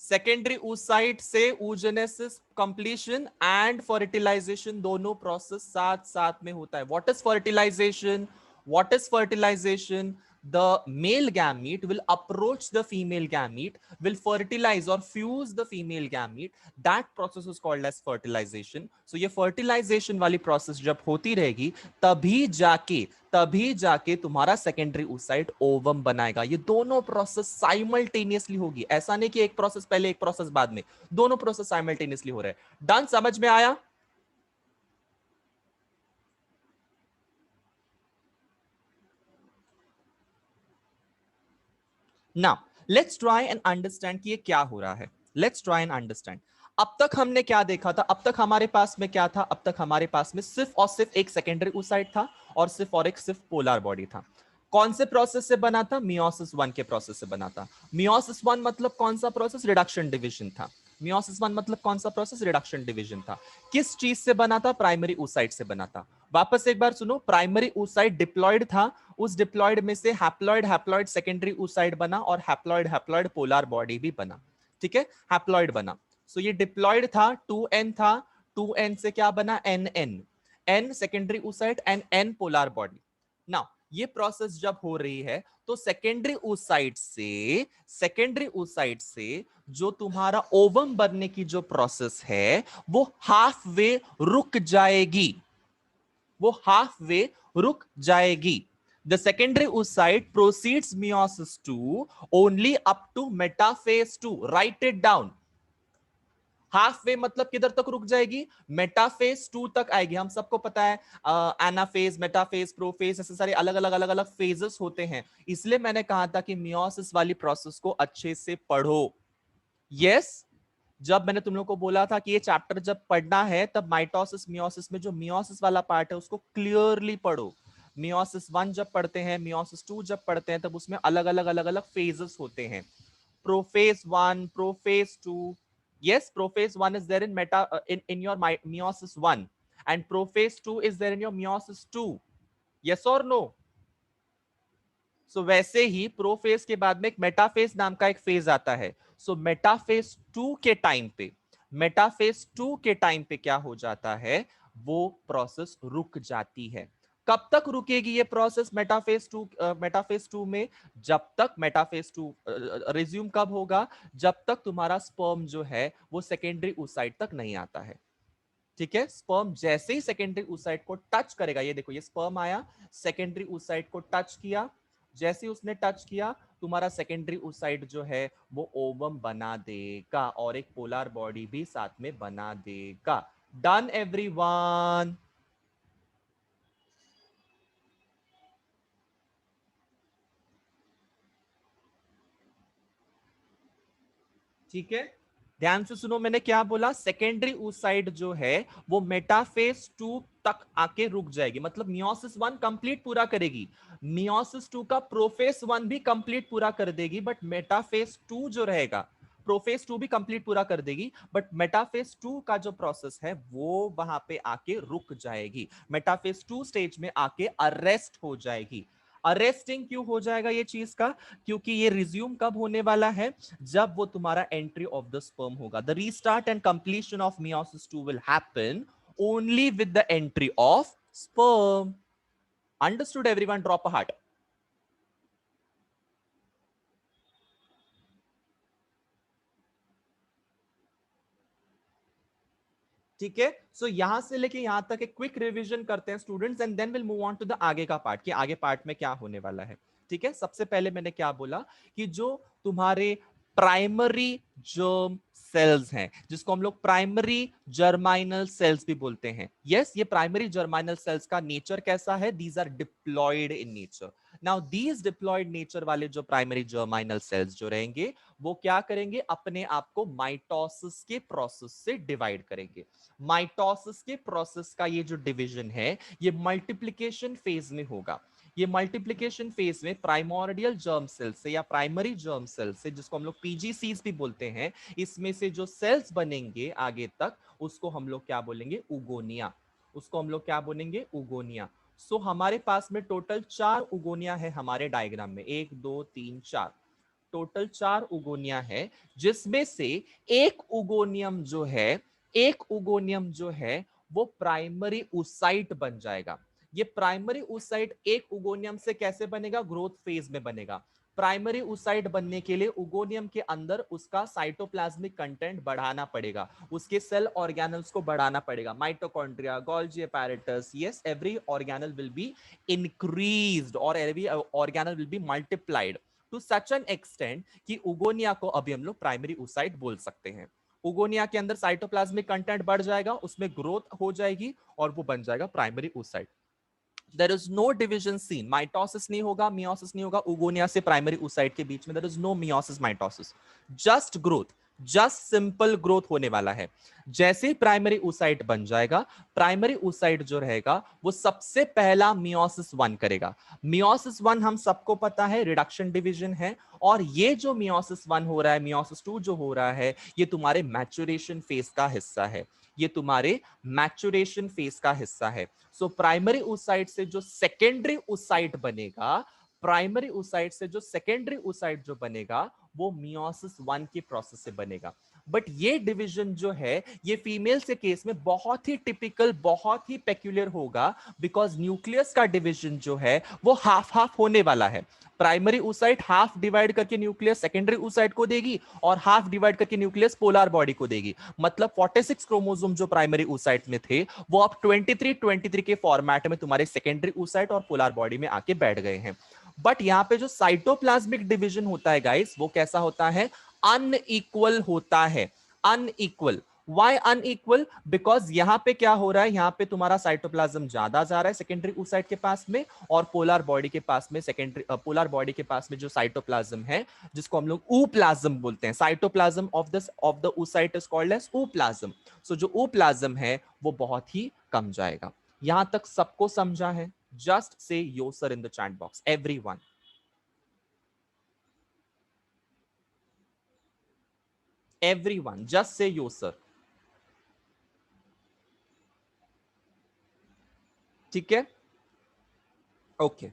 सेकेंडरी oocyte से oogenesis कंप्लीशन एंड फर्टिलाइजेशन, दोनों प्रोसेस साथ साथ में होता है। What is fertilization? What is fertilization? The male gamete will approach the female gamete, will fertilize or fuse the female gamete. That process is called as fertilization. So ये fertilization वाली process जब होती रहेगी तभी जाके तुम्हारा सेकेंडरी oocyte ओवम बनाएगा। ये दोनों प्रोसेस साइमल्टेनियसली होगी। ऐसा नहीं कि एक प्रोसेस पहले एक प्रोसेस बाद में, दोनों प्रोसेस साइमल्टेनियसली हो रहे हैं। डन? समझ में आया? Now let's try and understand कि ये क्या हो रहा है। Let's try and understand. अब तक हमने क्या देखा था? अब तक हमारे पास में क्या था? अब तक हमारे पास में सिर्फ और सिर्फ एक सेकेंडरी oocyte था और सिर्फ पोलर बॉडी था। कौन से प्रोसेस से बना था? मियोसिस 1 के प्रोसेस से बना था। मियोसिस 1 मतलब कौन सा प्रोसेस? रिडक्शन डिवीजन था। मियोसिस 1 मतलब कौन सा प्रोसेस? रिडक्शन डिवीजन था। किस चीज से बना था? प्राइमरी oocyte से बना था। वापस एक बार सुनो, प्राइमरी oocyte डिप्लॉयड था, उस डिप्लॉयड में से हैप्लॉयड हैप्लॉयड सेकेंडरी oocyte बना और हैप्लॉयड हैप्लॉयड पोलर बॉडी भी बना। ठीक है, हैप्लॉयड बना। सो ये डिप्लॉयड था, 2n था, 2n से क्या बना? nn, n secondary oocyte and n polar body. Now ये प्रोसेस जब हो रही है तो सेकेंडरी oocyte से जो तुम्हारा ओवम बनने की जो प्रोसेस है वो हाफ वे रुक जाएगी, वो हाफ वे रुक जाएगी. The secondary oocyte proceeds meiosis 2 only up to metaphase 2. Write it down. Half way मतलब किधर तक रुक जाएगी, मेटाफेज 2 तक आएगी. हम सबको पता है एनाफेज, मेटाफेज, प्रोफेज, ऐसे सारे अलग अलग अलग अलग फेजेस होते हैं. इसलिए मैंने कहा था कि मियोसिस वाली प्रोसेस को अच्छे से पढ़ो. यस, जब मैंने तुम लोग को बोला था कि ये चैप्टर जब पढ़ना है तब माइटोसिस मियोसिस में जो मियोसिस वाला पार्ट है उसको क्लियरली पढ़ो. मियोसिस 1 जब पढ़ते हैं, मियोसिस 2 जब पढ़ते हैं, तब उसमें अलग अलग अलग अलग फेजेस होते हैं. prophase 1, prophase 2. Yes, prophase 1 is there in in your meiosis 1 and prophase 2 is there in your meiosis 2. Yes or no? So वैसे ही प्रोफेज के बाद में एक मेटाफेज नाम का एक फेज आता है. सो मेटाफेज 2 के टाइम पे क्या हो जाता है, वो प्रोसेस रुक जाती है. कब तक रुकेगी ये प्रोसेस मेटाफेज 2 में, जब तक मेटाफेज 2 रिज्यूम कब होगा, जब तक तुम्हारा स्पर्म जो है वो सेकेंडरी oocyte तक नहीं आता है. ठीक है, स्पर्म जैसे ही सेकेंडरी oocyte को टच करेगा, ये देखो ये स्पर्म आया, सेकेंडरी oocyte को टच किया, जैसे ही उसने टच किया तुम्हारा सेकेंडरी oocyte जो है वो ओवम बना देगा और एक पोलर बॉडी भी साथ में बना देगा. Done everyone? ठीक है, ध्यान से सुनो मैंने क्या बोला. सेकेंडरी oocyte जो है वो मेटाफेज 2 तक आके रुक जाएगी, मतलब मियोसिस 1 कंप्लीट पूरा करेगी, मियोसिस 2 का प्रोफेज 1 भी कंप्लीट पूरा कर देगी, बट मेटाफेज 2 जो रहेगा, प्रोफेज 2 भी कंप्लीट पूरा कर देगी, बट मेटाफेज 2 का जो प्रोसेस है वो वहां पे आके रुक जाएगी, मेटाफेज 2 स्टेज में आके अरेस्ट हो जाएगी. अरेस्टिंग क्यों हो जाएगा ये चीज का, क्योंकि ये रिज्यूम कब होने वाला है, जब वो तुम्हारा एंट्री ऑफ द स्पर्म होगा. The restart and completion of meiosis 2 will happen only with the entry of sperm. Understood everyone? Drop a heart. ठीक है, सो यहां से लेके यहां तक एक क्विक रिवीजन करते हैं students, and then will move on to the आगे का पार्ट कि आगे पार्ट में क्या होने वाला है. ठीक है, सबसे पहले मैंने क्या बोला कि जो तुम्हारे प्राइमरी जर्म सेल्स हैं, जिसको हम लोग प्राइमरी जर्माइनल सेल्स भी बोलते हैं. यस, ये प्राइमरी जर्माइनल सेल्स का नेचर कैसा है, these are diploid in nature. Now these diploid nature वाले जो प्राइमरी जर्माइनल सेल्स जो रहेंगे वो क्या करेंगे, अपने आप को माइटोसिस के प्रोसेस से डिवाइड करेंगे. माइटोसिस के प्रोसेस का ये जो डिवीजन है ये मल्टीप्लिकेशन फेज में होगा. ये मल्टीप्लिकेशन फेज में प्राइमोर्डियल जर्म सेल से या प्राइमरी जर्म सेल से, जिसको हम लोग पीजीसीज भी बोलते हैं, इसमें से जो सेल्स बनेंगे आगे तक उसको हम लोग क्या बोलेंगे, उगोनिया. उसको हम लोग क्या बोलेंगे, उगोनिया. सो हमारे पास में टोटल 4 उगोनिया है हमारे डायग्राम में, 1 2 3 4, टोटल 4 उगोनिया है, जिसमें से एक उगोनियम जो है, एक उगोनियम जो है वो प्राइमरी oocyte बन जाएगा. ये प्राइमरी oocyte एक उगोनियम से कैसे बनेगा, ग्रोथ फेज में बनेगा. प्राइमरी oocyte बनने के लिए उगोनियम के अंदर उसका साइटोप्लाज्मिक कंटेंट बढ़ाना पड़ेगा, उसके सेल ऑर्गेनल्स को बढ़ाना पड़ेगा, mitochondria, Golgi apparatus, yes, every organelle will be increased or every organelle will be multiplied to such an extent कि उगोनिया को अभी हम लोग प्राइमरी oocyte बोल सकते हैं. उगोनिया के अंदर साइटोप्लाज्मिक कंटेंट बढ़ जाएगा, उसमें ग्रोथ हो जाएगी और वो बन जाएगा primary oocyte. There is no division seen, mitosis नहीं होगा, मियोसिस नहीं होगा, उगोनिया से प्राइमरी oocyte के बीच में there is no meiosis mitosis, just growth, just simple growth होने वाला है. जैसे ही प्राइमरी oocyte बन जाएगा, प्राइमरी oocyte जो रहेगा वो सबसे पहला मियोसिस 1 करेगा. मियोसिस 1 हम सबको पता है रिडक्शन डिवीजन है, और ये जो मियोसिस 1 हो रहा है, मियोसिस 2 जो हो रहा है, ये तुम्हारे मैच्योरेशन फेज का हिस्सा है, ये तुम्हारे मैच्योरेशन फेज का हिस्सा है. सो प्राइमरी oocyte से जो सेकेंडरी oocyte बनेगा, प्राइमरी oocyte से जो सेकेंडरी oocyte जो बनेगा वो मियोसिस 1 की प्रोसेस से बनेगा. बट ये डिवीजन जो है ये फीमेल्स के केस में बहुत ही टिपिकल, बहुत ही पेक्यूलियर होगा, बिकॉज न्यूक्लियस का डिवीजन जो है वो हाफ हाफ होने वाला है। प्राइमरी oocyte हाफ डिवाइड करके न्यूक्लियस सेकेंडरी oocyte को देगी और हाफ डिवाइड करके न्यूक्लियस पोलर बॉडी को देगी। मतलब 46 क्रोमोसोम जो प्राइमरी oocyte में थे वो अब 23 के फॉर्मेट में तुम्हारे सेकेंडरी oocyte और पोलर बॉडी में आके बैठ गए हैं। बट यहां पे जो साइटोप्लाज्मिक डिवीजन होता है गाइस, वो कैसा होता है? अनइक्वल होता है। अनइक्वल। Y unequal? बिकॉज यहां पे क्या हो रहा है, यहां पे तुम्हारा साइटोप्लाज्म ज्यादा जा रहा है सेकेंडरी oocyte के पास में, और पोलर बॉडी के पास में सेकेंडरी पोलर बॉडी के पास में जो साइटोप्लाज्म है, जिसको हम लोग ऊप्लाज्म बोलते हैं, cytoplasm of the oocyte is called as ooplasm. So जो ऊप्लाज्म है वो बहुत ही कम जाएगा। यहां तक सबको समझा है? Just say yo sir in the chat box, everyone. Everyone just say yo sir. ठीक है, ओके।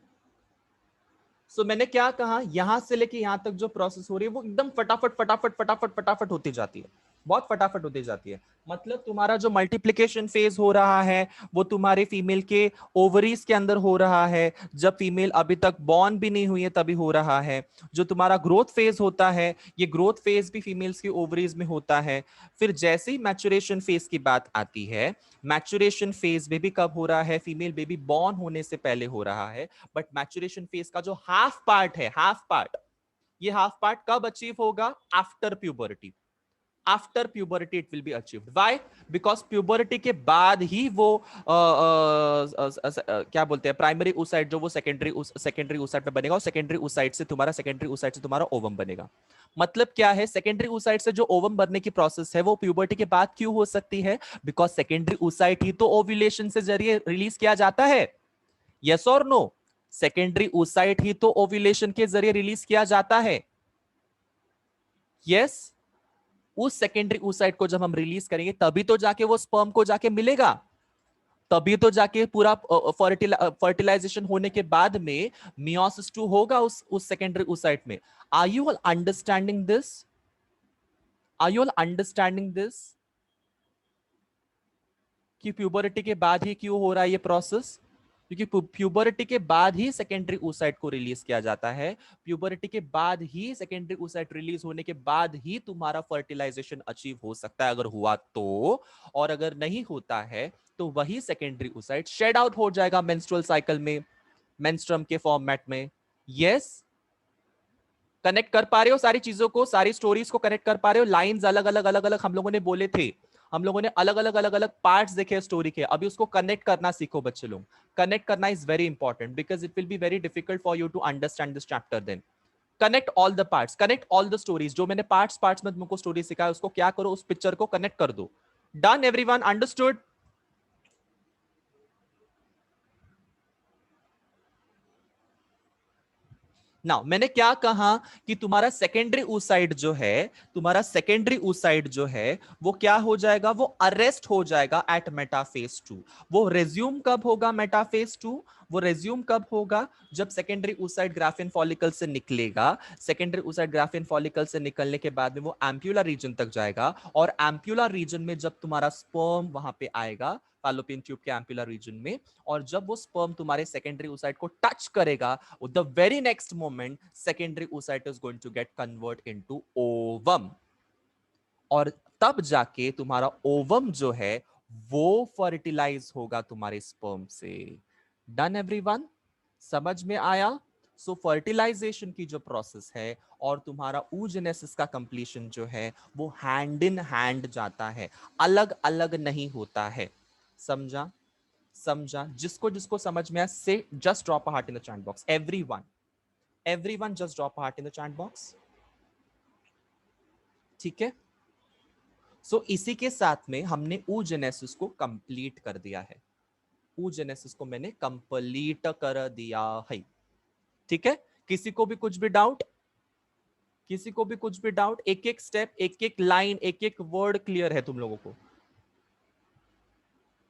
सो मैंने क्या कहा, यहां से लेके यहां तक जो प्रोसेस हो रही है वो एकदम फटाफट फटाफट फटाफट फटाफट होती जाती है, बहुत फटाफट होती जाती है। मतलब तुम्हारा जो मल्टीप्लिकेशन फेज हो रहा है वो तुम्हारे फीमेल के ओवरीज के अंदर हो रहा है, जब फीमेल अभी तक बॉर्न भी नहीं हुई है तभी हो रहा है। जो तुम्हारा ग्रोथ फेज होता है, ये ग्रोथ फेज भी फीमेल्स के ओवरीज में होता है। फिर जैसे ही मैचुरेशन फेज की बात आती है, मैचुरेशन फेज में भी कब हो रहा है? फीमेल बेबी बॉर्न होने से पहले हो रहा है। बट मैचुरेशन फेज का जो हाफ पार्ट है, हाफ पार्ट, ये हाफ पार्ट कब अचीव होगा? After puberty. After puberty it will be achieved. Why? Because puberty के बाद ही वो क्या बोलते हैं, प्राइमरी oocyte जो वो सेकेंडरी oocyte में बनेगा, और सेकेंडरी oocyte से तुम्हारा ओवम बनेगा। मतलब क्या है, सेकेंडरी oocyte से जो ओवम बनने की प्रोसेस है वो प्यूबर्टी के बाद क्यों हो सकती है? बिकॉज सेकेंडरी oocyte ही तो ओव्यूलेशन से जरिए रिलीज किया जाता है। यस और नो? सेकेंडरी oocyte ही तो ओव्यूलेशन के जरिए रिलीज किया जाता है। यस? उस सेकेंडरी oocyte को जब हम रिलीज करेंगे तभी तो जाके वो स्पर्म को जाके मिलेगा, तभी तो जाके पूरा फर्टिलाइजेशन होने के बाद में मियोसिस 2 होगा उस सेकेंडरी oocyte में। Are you all understanding this? Are you all understanding this कि प्यूबरिटी के बाद ही क्यों हो रहा है ये प्रोसेस? क्योंकि प्यूबरिटी के बाद ही सेकेंडरी oocyte को रिलीज किया जाता है। प्यूबरिटी के बाद ही सेकेंडरी oocyte रिलीज होने के बाद ही तुम्हारा फर्टिलाइजेशन अचीव हो सकता है, अगर हुआ तो। और अगर नहीं होता है तो वही सेकेंडरी oocyte शेड आउट हो जाएगा मेंस्ट्रुअल साइकिल में, मेंस्ट्रुम के फॉर्मेट में। यस? कनेक्ट कर पा रहे हो सारी चीजों को, सारी स्टोरीज को कनेक्ट कर पा रहे हो? लाइंस अलग अलग अलग अलग हम लोगों ने बोले थे, हम लोगों ने अलग अलग पार्ट्स देखे स्टोरी के। अभी उसको कनेक्ट करना सीखो बच्चे लोग। कनेक्ट करना is very important, because it will be very difficult for you to understand this chapter. Then connect all the parts, connect all the stories. जो मैंने पार्ट्स पार्ट्स में तुमको स्टोरी सिखाया उसको क्या करो, उस पिक्चर को कनेक्ट कर दो। Done everyone? अंडरस्टूड? नाउ मैंने क्या कहा कि तुम्हारा सेकेंडरी oocyte जो है, तुम्हारा सेकेंडरी oocyte जो है वो क्या हो जाएगा? वो अरेस्ट हो जाएगा एट मेटाफेज 2। वो रेज्यूम कब होगा मेटाफेज 2? वो रेज्यूम कब होगा? जब सेकेंडरी oocyte ग्राफिन फॉलिकल से निकलेगा। सेकेंडरी oocyte ग्राफिन फॉलिकल से निकलने के बाद में वो एम्प्यूलर रीजन तक जाएगा, और एम्प्यूलर रीजन में जब तुम्हारा स्पर्म वहां पे आएगा, फैलोपियन ट्यूब के एम्प्यूलर रीजन में, और जब वो स्पर्म तुम्हारे सेकेंडरी oocyte को टच करेगा, the very next moment secondary oocyte is going to get convert into ovum, और तब जाके तुम्हारा ओवम जो है वो फर्टिलाइज होगा तुम्हारे स्पर्म से। Done everyone? समझ में आया? सो फर्टिलाइजेशन की जो प्रोसेस है और तुम्हारा oogenesis का कंप्लीशन जो है वो हैंड इन हैंड जाता है, अलग अलग नहीं होता है। समझा? समझा? जिसको जिसको समझ में आया से just drop a heart in the chat box. Everyone just drop a heart in the chat box. ठीक है? सो इसी के साथ में हमने oogenesis को कंप्लीट कर दिया है। oogenesis को मैंने कंप्लीट कर दिया है। ठीक है? किसी को भी कुछ भी डाउट? किसी को भी कुछ भी डाउट? एक एक स्टेप, एक एक लाइन, एक एक वर्ड क्लियर है तुम लोगों को?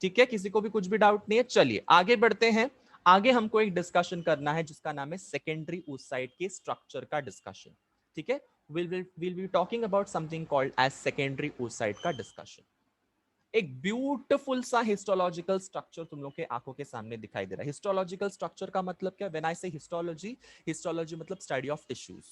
ठीक है? किसी को भी कुछ भी डाउट नहीं है? चलिए आगे बढ़ते हैं। आगे हमको एक डिस्कशन करना है जिसका नाम है सेकेंडरी oocyte के स्ट्रक्चर का डिस्कशन। ठीक है? we'll be talking about something called as secondary oocyte का discussion. एक ब्यूटिफुल सा हिस्टोलॉजिकल स्ट्रक्चर तुम लोग के आंखों के सामने दिखाई दे रहा है. हिस्टोलॉजिकल स्ट्रक्चर का मतलब क्या? When I say histology, histology मतलब study of tissues.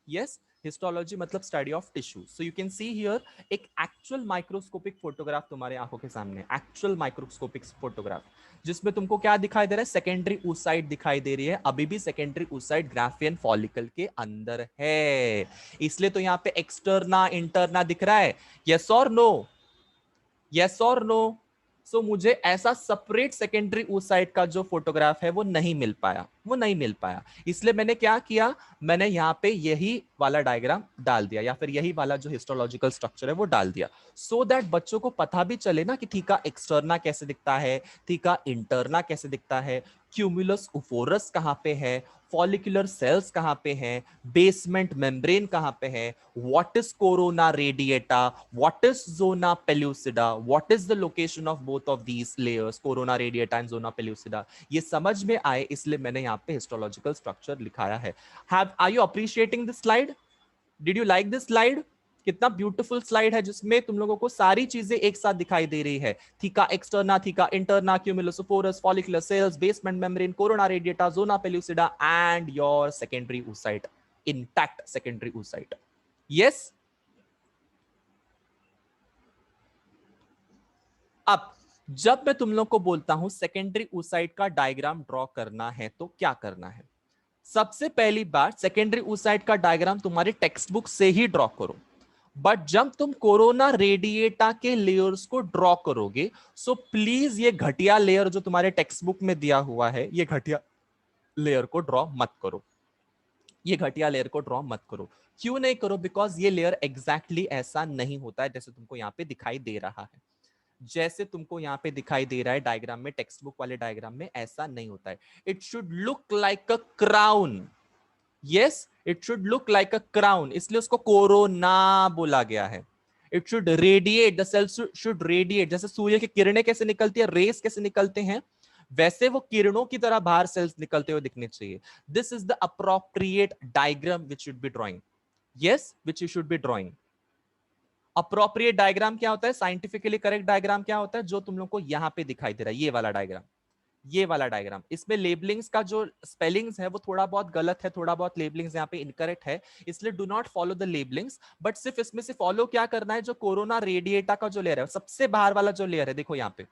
Yes, histology मतलब study of tissues. So you can see here एक एक्चुअल माइक्रोस्कोपिक फोटोग्राफ तुम्हारे आंखों के सामने, एक्चुअल माइक्रोस्कोपिक फोटोग्राफ, जिसमें तुमको क्या दिखाई दे रहा है? सेकेंडरी oocyte दिखाई दे रही है. अभी भी सेकेंडरी oocyte ग्राफियन फॉलिकल के अंदर है, इसलिए तो यहाँ पे एक्सटर्ना इंटरना दिख रहा है. यस और नो? यस और नो? सो मुझे ऐसा सेपरेट सेकेंडरी oocyte का जो फोटोग्राफ है वो नहीं मिल पाया, वो नहीं मिल पाया. इसलिए मैंने क्या किया, मैंने यहाँ पे यही वाला डायग्राम डाल दिया, या फिर यही वाला जो हिस्टोलॉजिकल स्ट्रक्चर है वो डाल दिया, सो दैट बच्चों को पता भी चले ना कि थीका एक्सटर्ना कैसे दिखता है, थीका इंटरना कैसे दिखता है, क्यूमुलस उफोरस कहाँ पे है, फॉलिकुलर सेल्स कहाँ पे हैं, बेसमेंट मेम्ब्रेन कहाँ पे है, what is corona radiata, what is zona pellucida, what is the location of both of these layers, corona radiata and zona pellucida. ये समझ में आए इसलिए मैंने यहाँ पे हिस्टोलॉजिकल स्ट्रक्चर लिखाया है. Are you appreciating this slide? Did you like this slide? कितना ब्यूटीफुल स्लाइड है जिसमें तुम लोगों को सारी चीजें एक साथ दिखाई दे रही है. Theca externa, theca interna, cumulus oophorus, follicular cells, basement membrane, corona radiata, zona pellucida and your secondary oocyte, intact secondary oocyte. Yes? अब जब मैं तुम लोग को बोलता हूं सेकेंडरी oocyte का डायग्राम ड्रॉ करना है तो क्या करना है? सबसे पहली बात, सेकेंडरी oocyte का डायग्राम तुम्हारे टेक्स्ट बुक से ही ड्रॉ करो. बट जब तुम कोरोना रेडिएटा के लेयर्स को ड्रॉ करोगे, सो प्लीज ये घटिया लेयर जो तुम्हारे टेक्स्ट बुक में दिया हुआ है, ये घटिया लेयर को ड्रॉ मत करो. ये घटिया लेयर को ड्रॉ मत करो. क्यों नहीं करो? बिकॉज ये लेयर एग्जैक्टली ऐसा नहीं होता है जैसे तुमको यहाँ पे दिखाई दे रहा है. जैसे तुमको यहाँ पे दिखाई दे रहा है डायग्राम में, टेक्स्ट बुक वाले डायग्राम में ऐसा नहीं होता है. It should look like a crown. Yes, it should look like a crown, इसलिए उसको कोरोना बोला गया है. It should radiate, the cells should radiate. जैसे सूर्य की किरणें कैसे निकलती है, रेस कैसे निकलते हैं, वैसे वो किरणों की तरह बाहर सेल्स निकलते हुए दिखने चाहिए. This is the appropriate diagram which should be drawing. Yes, which you should be drawing. Appropriate diagram क्या होता है? साइंटिफिकली करेक्ट डायग्राम क्या होता है? जो तुम लोग को यहां पे दिखाई दे रहा है, ये वाला डायग्राम, ये वाला डायग्राम. इसमें लेबलिंग्स का जो स्पेलिंग्स है वो थोड़ा बहुत गलत है, थोड़ा बहुत लेबलिंग्स यहाँ पे इनकरेक्ट है, इसलिए do not follow the labellings. But सिर्फ इसमें से फॉलो क्या करना है, जो कोरोना रेडिएटा का जो लेयर है, सबसे बाहर वाला जो लेयर है, देखो यहाँ पे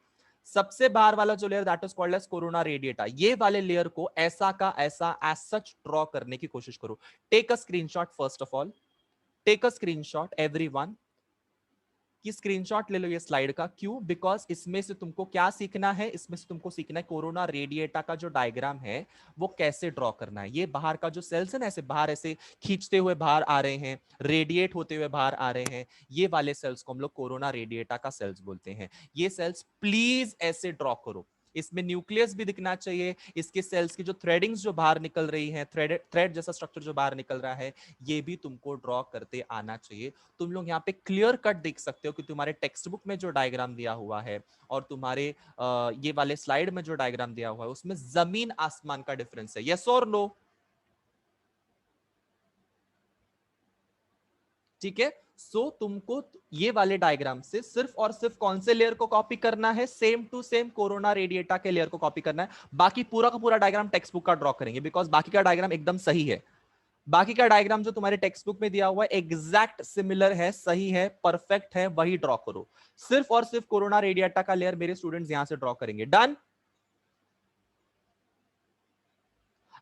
सबसे बाहर वाला जो layer, that is called as corona radiata. ये वाले लेयर को ऐसा का ऐसा एज सच ड्रॉ करने की कोशिश करो. Take a screenshot, first of all take a screenshot everyone, कि स्क्रीनशॉट ले लो ये स्लाइड का. क्यों? बिकॉज इसमें से तुमको क्या सीखना है, इसमें से तुमको सीखना है कोरोना रेडिएटा का जो डायग्राम है वो कैसे ड्रॉ करना है. ये बाहर का जो सेल्स है ना, ऐसे बाहर ऐसे खींचते हुए बाहर आ रहे हैं, रेडिएट होते हुए बाहर आ रहे हैं, ये वाले सेल्स को हम लोग कोरोना रेडिएटा का सेल्स बोलते हैं. ये सेल्स प्लीज ऐसे ड्रॉ करो. इसमें न्यूक्लियस भी दिखना चाहिए, इसके सेल्स की जो थ्रेडिंग्स जो बाहर निकल रही है, थ्रेड जैसा स्ट्रक्चर जो बाहर निकल रहा है, ये भी तुमको ड्रॉ करते आना चाहिए. तुम लोग यहाँ पे क्लियर कट देख सकते हो कि तुम्हारे टेक्स्ट बुक में जो डायग्राम दिया हुआ है और तुम्हारे ये वाले स्लाइड में जो डायग्राम दिया हुआ है उसमें जमीन आसमान का डिफरेंस है. यस और नो? ठीक है. सो तुमको ये वाले डायग्राम से सिर्फ और सिर्फ कौन से लेयर को कॉपी करना है? Same to same corona radiata के लेयर को कॉपी करना है. बाकी पूरा का पूरा डायग्राम टेक्स्ट बुक का ड्रॉ करेंगे, बिकॉज बाकी का डायग्राम एकदम सही है. बाकी का डायग्राम जो तुम्हारे टेक्स्ट बुक में दिया हुआ है एग्जैक्ट सिमिलर है, सही है, परफेक्ट है, वही ड्रॉ करो. सिर्फ और सिर्फ कोरोना रेडिएटा का लेयर मेरे स्टूडेंट्स यहां से ड्रॉ करेंगे. डन?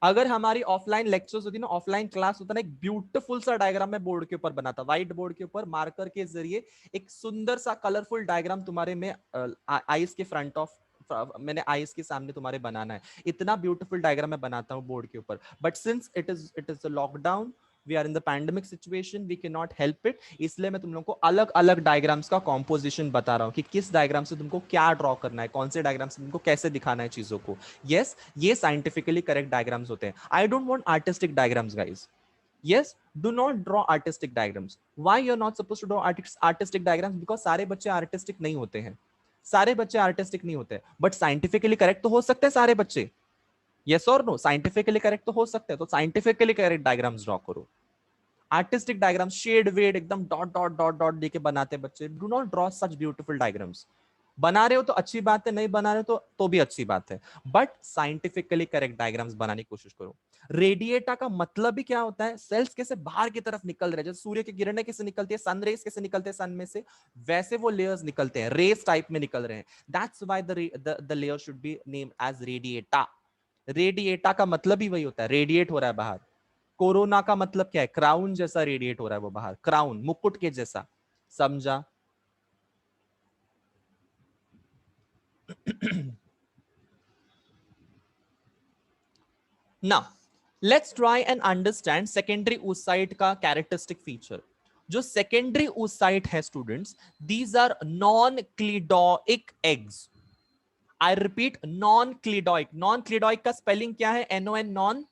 अगर हमारी ऑफलाइन लेक्चर्स होती ना, ऑफलाइन क्लास होता ना, एक ब्यूटीफुल सा डायग्राम मैं बोर्ड के ऊपर बनाता, व्हाइट बोर्ड के ऊपर मार्कर के जरिए एक सुंदर सा कलरफुल डायग्राम तुम्हारे में आईज के फ्रंट ऑफ, मैंने आईज के सामने तुम्हारे बनाना है. इतना ब्यूटीफुल डायग्राम मैं बनाता हूँ बोर्ड के ऊपर. But since it is a lockdown, we are in the pandemic situation, we can not help it, इसलिए मैं तुम लोगों को अलग अलग डायग्राम्स का कॉम्पोजिशन बता रहा हूँ कि किस डायग्राम से तुमको क्या ड्रॉ करना है, कौन से डायग्राम से तुमको कैसे दिखाना है चीजों को. यस, ये साइंटिफिकली करेक्ट डायग्राम्स होते हैं. I don't want artistic diagrams guys. Yes, do not draw artistic diagrams. Why you're not supposed to draw artistic diagrams? Because सारे बच्चे artistic नहीं होते हैं. सारे बच्चे artistic नहीं होते. But scientifically correct तो हो सकते हैं सारे बच्चे. Yes or no? Scientifically correct तो हो सकते हैं. तो scientifically correct diagrams draw करो. आर्टिस्टिक डायग्राम शेड वेड एकदम डॉट डॉट डॉट डॉट देके बनाते हैं बच्चे. Do not draw such beautiful diagrams. बना रहे हो तो अच्छी बात है, नहीं बना रहे हो तो भी अच्छी बात है, बट साइंटिफिकली करेक्ट डायग्राम्स बनाने की कोशिश करो. रेडिएटा का मतलब भी क्या होता है? सेल्स कैसे बाहर की तरफ निकल रहे हैं, जैसे सूर्य की किरणें कैसे निकलती है, सन रेस कैसे निकलते हैं सन में से, वैसे वो लेयर्स निकलते हैं, रेस टाइप में निकल रहे हैं. That's why the layer should be named as radiata. Radiata का मतलब ही वही होता है, रेडिएट हो रहा है बाहर. कोरोना का मतलब क्या है? क्राउन जैसा रेडिएट हो रहा है वो बाहर, क्राउन मुकुट के जैसा. समझा? Now, let's try and understand secondary oocyte का characteristic feature. जो secondary oocyte है students, these are non-cleidoic eggs. I repeat, non-cleidoic. Non-cleidoic का spelling क्या है? non non.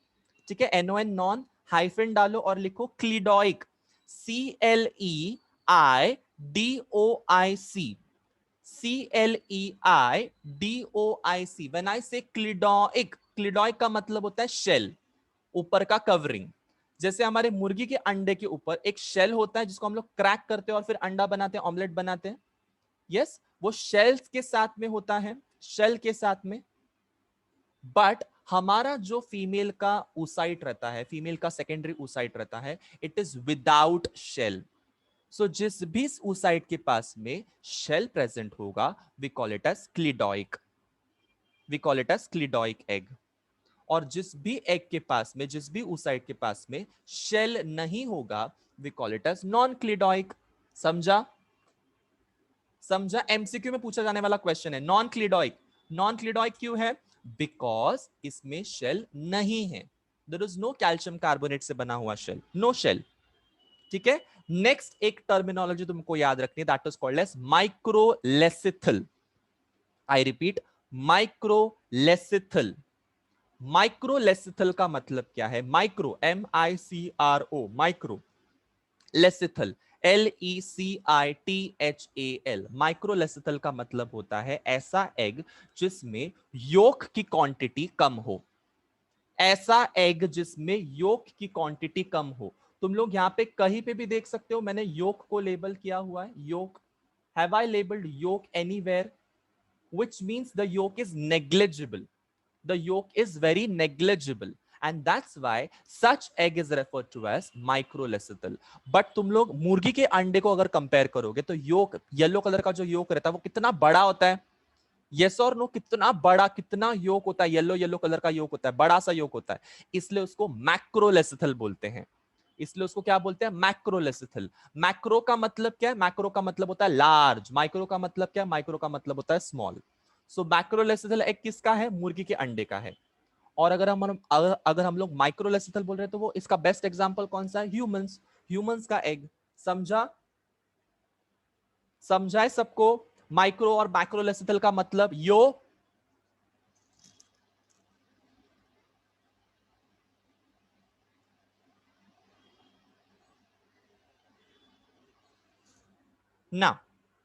ठीक है, non non hyphen डालो और लिखो cleidoic. CLEIDOIC. CLEIDOIC. When I say क्लिडोइक, क्लिडोइक का मतलब होता है शेल, ऊपर का कवरिंग. जैसे हमारे मुर्गी के अंडे के ऊपर एक शेल होता है जिसको हम लोग क्रैक करते हैं और फिर अंडा बनाते हैं, ऑमलेट बनाते हैं. यस, वो शेल्स के साथ में होता है, शेल के साथ में. बट हमारा जो फीमेल का oocyte रहता है, फीमेल का सेकेंडरी oocyte रहता है, it is without shell. So जिस भी oocyte के पास में शेल प्रेजेंट होगा, we call it as cleidoic. We call it as cleidoic egg. और जिस भी एग के पास में, जिस भी oocyte के पास में शेल नहीं होगा, we call it as non cleidoic. समझा? समझा? एमसीक्यू में पूछा जाने वाला क्वेश्चन है नॉन क्लिडोइक. नॉन क्लिडोइक क्यों है? बिकॉज इसमें शेल नहीं है. There is no calcium carbonate से बना हुआ शेल, नो शेल. ठीक है. नेक्स्ट एक टर्मिनोलॉजी तुमको याद रखनी है, that is called as microlecithal. I repeat, microlecithal. Microlecithal का मतलब क्या है? Micro, MICRO, micro. Lecithal, LECITHAL. Microlecithal का मतलब होता है ऐसा एग जिसमें योक की क्वांटिटी कम हो. ऐसा एग जिसमें योक की क्वांटिटी कम हो. तुम लोग यहां पे कहीं पे भी देख सकते हो, मैंने योक को लेबल किया हुआ है. Yolk, have I labelled yolk anywhere? Which means the yolk is negligible. The yolk is very negligible, and that's why such egg is referred to as microlecythal. But तुम लोग मुर्गी के अंडे को अगर कंपेयर करोगे तो योक, येलो कलर का जो योक रहता है वो कितना बड़ा होता है? यस और नो? कितना बड़ा, कितना योक होता है? येलो येलो कलर का योक होता है, बड़ा सा योक होता है. इसलिए उसको मैक्रोलेसिथल बोलते हैं. इसलिए उसको क्या बोलते हैं? मैक्रोलेसिथल. मैक्रो का मतलब क्या है? मैक्रो का मतलब होता है लार्ज. माइक्रो का मतलब क्या है? माइक्रो का मतलब होता है स्मॉल. सो मैक्रोलेसिथल एग किसका है? मुर्गी के अंडे का है. और अगर हम लोग माइक्रोलेसिथल बोल रहे हैं तो वो इसका बेस्ट एग्जांपल कौन सा है? ह्यूमंस. ह्यूमंस का एग. समझा? समझा है सबको? माइक्रो और मैक्रोलेसिथल का मतलब यो. Now,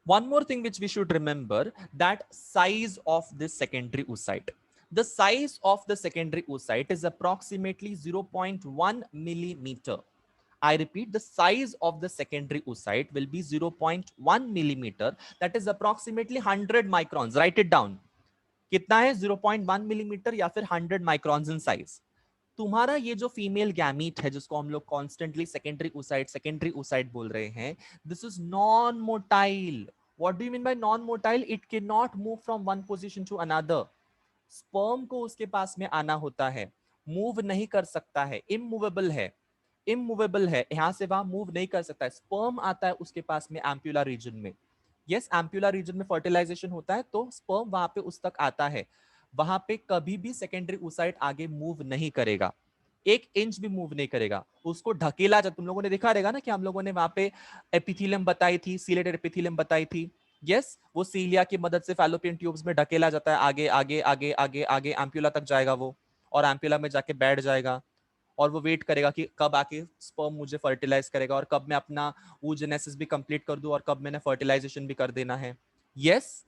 one more thing which we should remember, that size of this secondary oocyte. The size of the secondary oocyte is approximately 0.1 millimeter. I repeat, the size of the secondary oocyte will be 0.1 millimeter. That is approximately 100 microns. Write it down. कितना है? 0.1 millimeter या फिर 100 microns in size. तुम्हारा ये जो female gamete है जिसको हम लोग कॉन्स्टेंटली सेकेंडरी oocyte बोल रहे हैं, this is non motile. What do you mean by non motile? It can not move from one position to another. Sperm को उसके पास में आना होता है, मूव नहीं कर सकता है, इमूवेबल है. इमूवेबल है, यहां से वहां मूव नहीं कर सकता है. स्पर्म आता है उसके पास में एम्प्यूला रीजन में. यस, एम्प्यूला रीजन में फर्टिलाइजेशन होता है तो स्पर्म वहां पे उस तक आता है. वहां पे कभी भी सेकेंडरी oocyte आगे मूव नहीं करेगा, 1 इंच भी मूव नहीं करेगा. उसको ढकेला जाता. तुम लोगों ने देखा रहेगा ना कि हम लोगों ने वहां पे एपिथेलियम बताई थी, सीलेटेड एपिथेलियम बताई थी. यस, वो सीलिया की मदद से फैलोपियन ट्यूब्स में ढकेला जाता है, आगे आगे आगे आगे आगे एम्प्यूला तक जाएगा वो, और एम्प्यूला में जाके बैठ जाएगा. और वो वेट करेगा कि कब आके स्पर्म मुझे फर्टिलाइज करेगा और कब मैं अपना oogenesis भी कंप्लीट कर दूं और कब मैंने फर्टिलाइजेशन भी कर देना है. यस.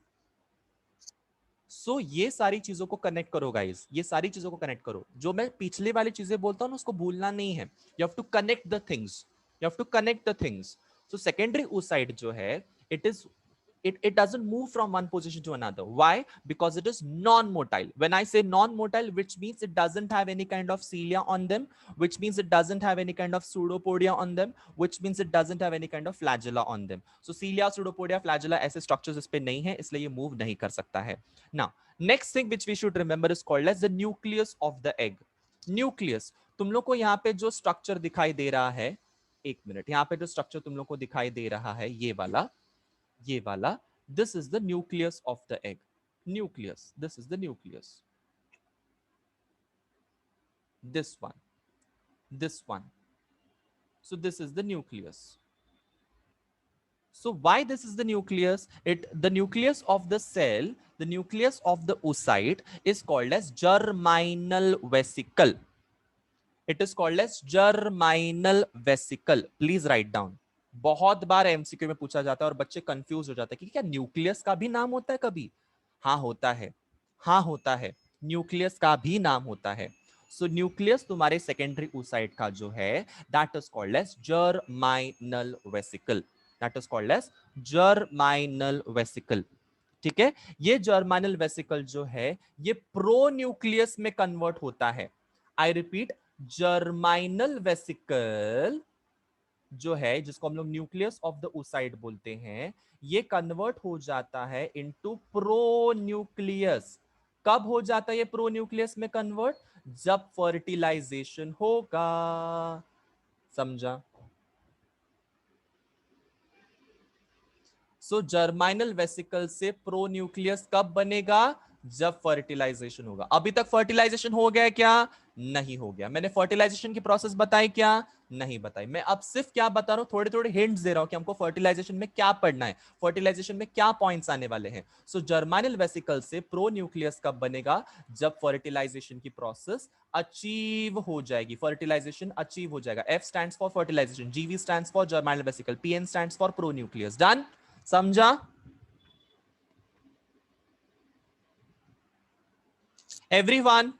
सो ये सारी चीजों को कनेक्ट करो गाइस, ये सारी चीजों को कनेक्ट करो. जो मैं पिछले वाली चीजें बोलता हूं ना उसको भूलना नहीं है. You have to connect the things. You have to connect the things. So secondary oocyte जो है, it doesn't move from one position to another. Why? Because it is non-motile. When I say non-motile, which means it doesn't have any kind of cilia on them, which means it doesn't have any kind of pseudopodia on them, which means it doesn't have any kind of flagella on them. So cilia, pseudopodia, flagella ऐसे structures इस पे नहीं है, इसलिए ये move नहीं कर सकता है. Now, next thing which we should remember is called as the nucleus of the egg. Nucleus. तुम लोग को यहाँ पे जो structure दिखाई दे रहा है, एक मिनट, यहाँ पे जो structure तुम लोग को दिखाई दे रहा है, ये वाला, this is the nucleus of the egg. Nucleus, this is the nucleus. This one. So this is the nucleus. So why this is the nucleus? The nucleus of the cell, the nucleus of the oocyte is called as germinal vesicle. It is called as germinal vesicle. Please write down. बहुत बार MCQ में पूछा जाता है और बच्चे confuse हो जाते हैं कि क्या न्यूक्लियस का भी नाम होता है कभी? हाँ होता है, हाँ होता है, न्यूक्लियस का भी नाम होता है. सो न्यूक्लियस तुम्हारे सेकेंडरी oocyte का जो है, that is called as germinal vesicle. That is called as germinal vesicle. ठीक है, ये जर्माइनल वेसिकल जो है, ये प्रो न्यूक्लियस में कन्वर्ट होता है. आई रिपीट, जर्माइनल वेसिकल जो है, जिसको हम लोग न्यूक्लियस ऑफ द oocyte बोलते हैं, ये कन्वर्ट हो जाता है इनटू प्रो न्यूक्लियस. कब हो जाता है ये प्रो न्यूक्लियस में कन्वर्ट? जब फर्टिलाइजेशन होगा. समझा? सो जर्माइनल वेसिकल से प्रो न्यूक्लियस कब बनेगा? जब फर्टिलाइजेशन होगा. अभी तक फर्टिलाइजेशन हो गया क्या? नहीं हो गया. मैंने फर्टिलाइजेशन की प्रोसेस बताई क्या? नहीं बताई. मैं अब सिर्फ क्या बता रहा हूं, थोड़े थोड़े हिंट्स दे रहा हूं कि हमको फर्टिलाइजेशन में क्या पढ़ना है, फर्टिलाइजेशन में क्या पॉइंट्स आने वाले हैं. सो जर्माइनल वेसिकल से प्रो न्यूक्लियस कब बनेगा? जब फर्टिलाइजेशन की प्रोसेस अचीव हो जाएगी. फर्टिलाइजेशन अचीव हो जाएगा. F stands for fertilization, GV stands for germinal vesicle, PN stands for pronucleus. Done? समझा? Everyone.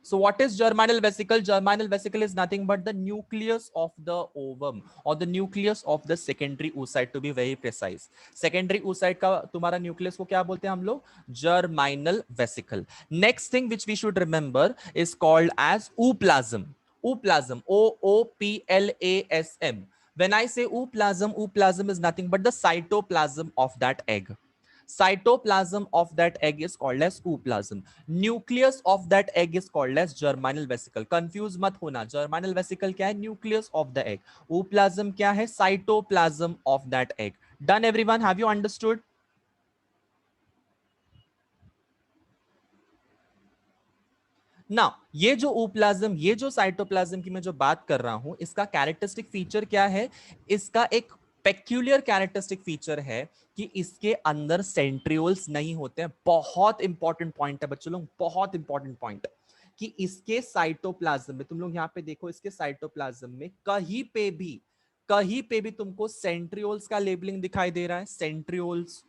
So what is germinal vesicle? Germinal vesicle is nothing but the nucleus of the ovum or the nucleus of the secondary oocyte, to be very precise. Secondary oocyte का तुम्हारा nucleus को क्या बोलते हैं हम लोग? Germinal vesicle. Next thing which we should remember is called as ooplasm. Ooplasm, O-O-P-L-A-S-M. When I say ooplasm, ooplasm is nothing but the cytoplasm of that egg. Cytoplasm of that egg is called as ooplasm. Nucleus of that egg is called as germinal vesicle. Confuse मत होना. Germinal vesicle क्या है? Nucleus of the egg. Ooplasm क्या है? Cytoplasm of that egg. Done everyone? Have you understood? Now, ये जो ओप्लाज्म, ये जो साइटोप्लाज्म की मैं जो बात कर रहा हूं, इसका कैरेक्टरिस्टिक फीचर क्या है? इसका एक पेक्यूलियर कैरेक्टरिस्टिक फीचर है कि इसके अंदर सेंट्रियोल्स नहीं होते हैं. बहुत इंपॉर्टेंट पॉइंट है बच्चों लोग, बहुत इंपॉर्टेंट पॉइंट, कि इसके साइटोप्लाज्म में, तुम लोग यहां पे देखो, इसके साइटोप्लाज्म में कहीं पे भी तुमको सेंट्रियोल्स का लेबलिंग दिखाई दे रहा है? सेंट्रियोल्स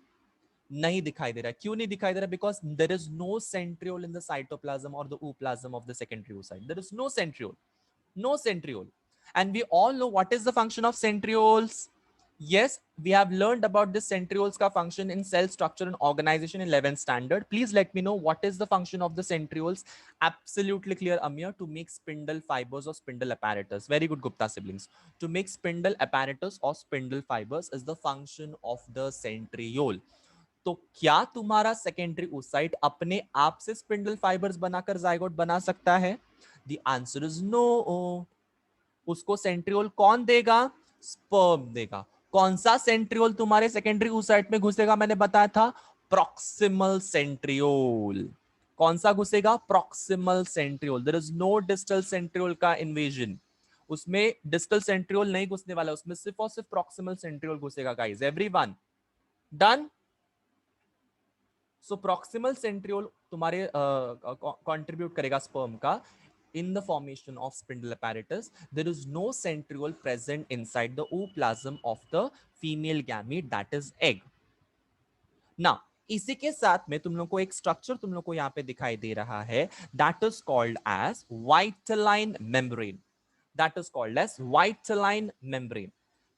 नहीं दिखाई दे रहा है. क्यों नहीं दिखाई दे रहा? Because there is no centriole in the cytoplasm और the ooplasm of the secondary oocyte. There is no centriole, no centriole. And we all know what is the function of centrioles. Yes, we have learned about this centrioles ka function in cell structure and organization in 11th standard. Please let me know what is the function of the centrioles. Absolutely clear, Amir. To make spindle fibers or spindle apparatus. Very good, Gupta siblings. To make spindle apparatus or spindle fibers is the function of the centriole. तो क्या तुम्हारा secondary oocyte अपने आप से spindle fibres बनाकर zygote बना सकता है? The answer is no. उसको सेंट्रियोल कौन देगा? स्पर्म देगा. कौन सा सेंट्रियोल तुम्हारे सेकेंडरी oocyte में घुसेगा? मैंने बताया था, प्रॉक्सिमल सेंट्रियोल. कौन सा घुसेगा? Proximal centriole. There is no distal centriole का इन्वेजन. उसमें डिस्टल सेंट्रियोल नहीं घुसने वाला, उसमें सिर्फ और सिर्फ प्रॉक्सिमल सेंट्रियोल घुसेगा. Guys, everyone done? So proximal centriole तुम्हारे कंट्रीब्यूट करेगा स्पर्म का in the formation of spindle apparatus. There is no centriole present inside the ooplasm of the female gamete, that is egg. Now, इसी के साथ में तुम लोग को एक स्ट्रक्चर तुम लोग को यहाँ पे दिखाई दे रहा है, that is called as vitelline membrane. That is called as vitelline membrane.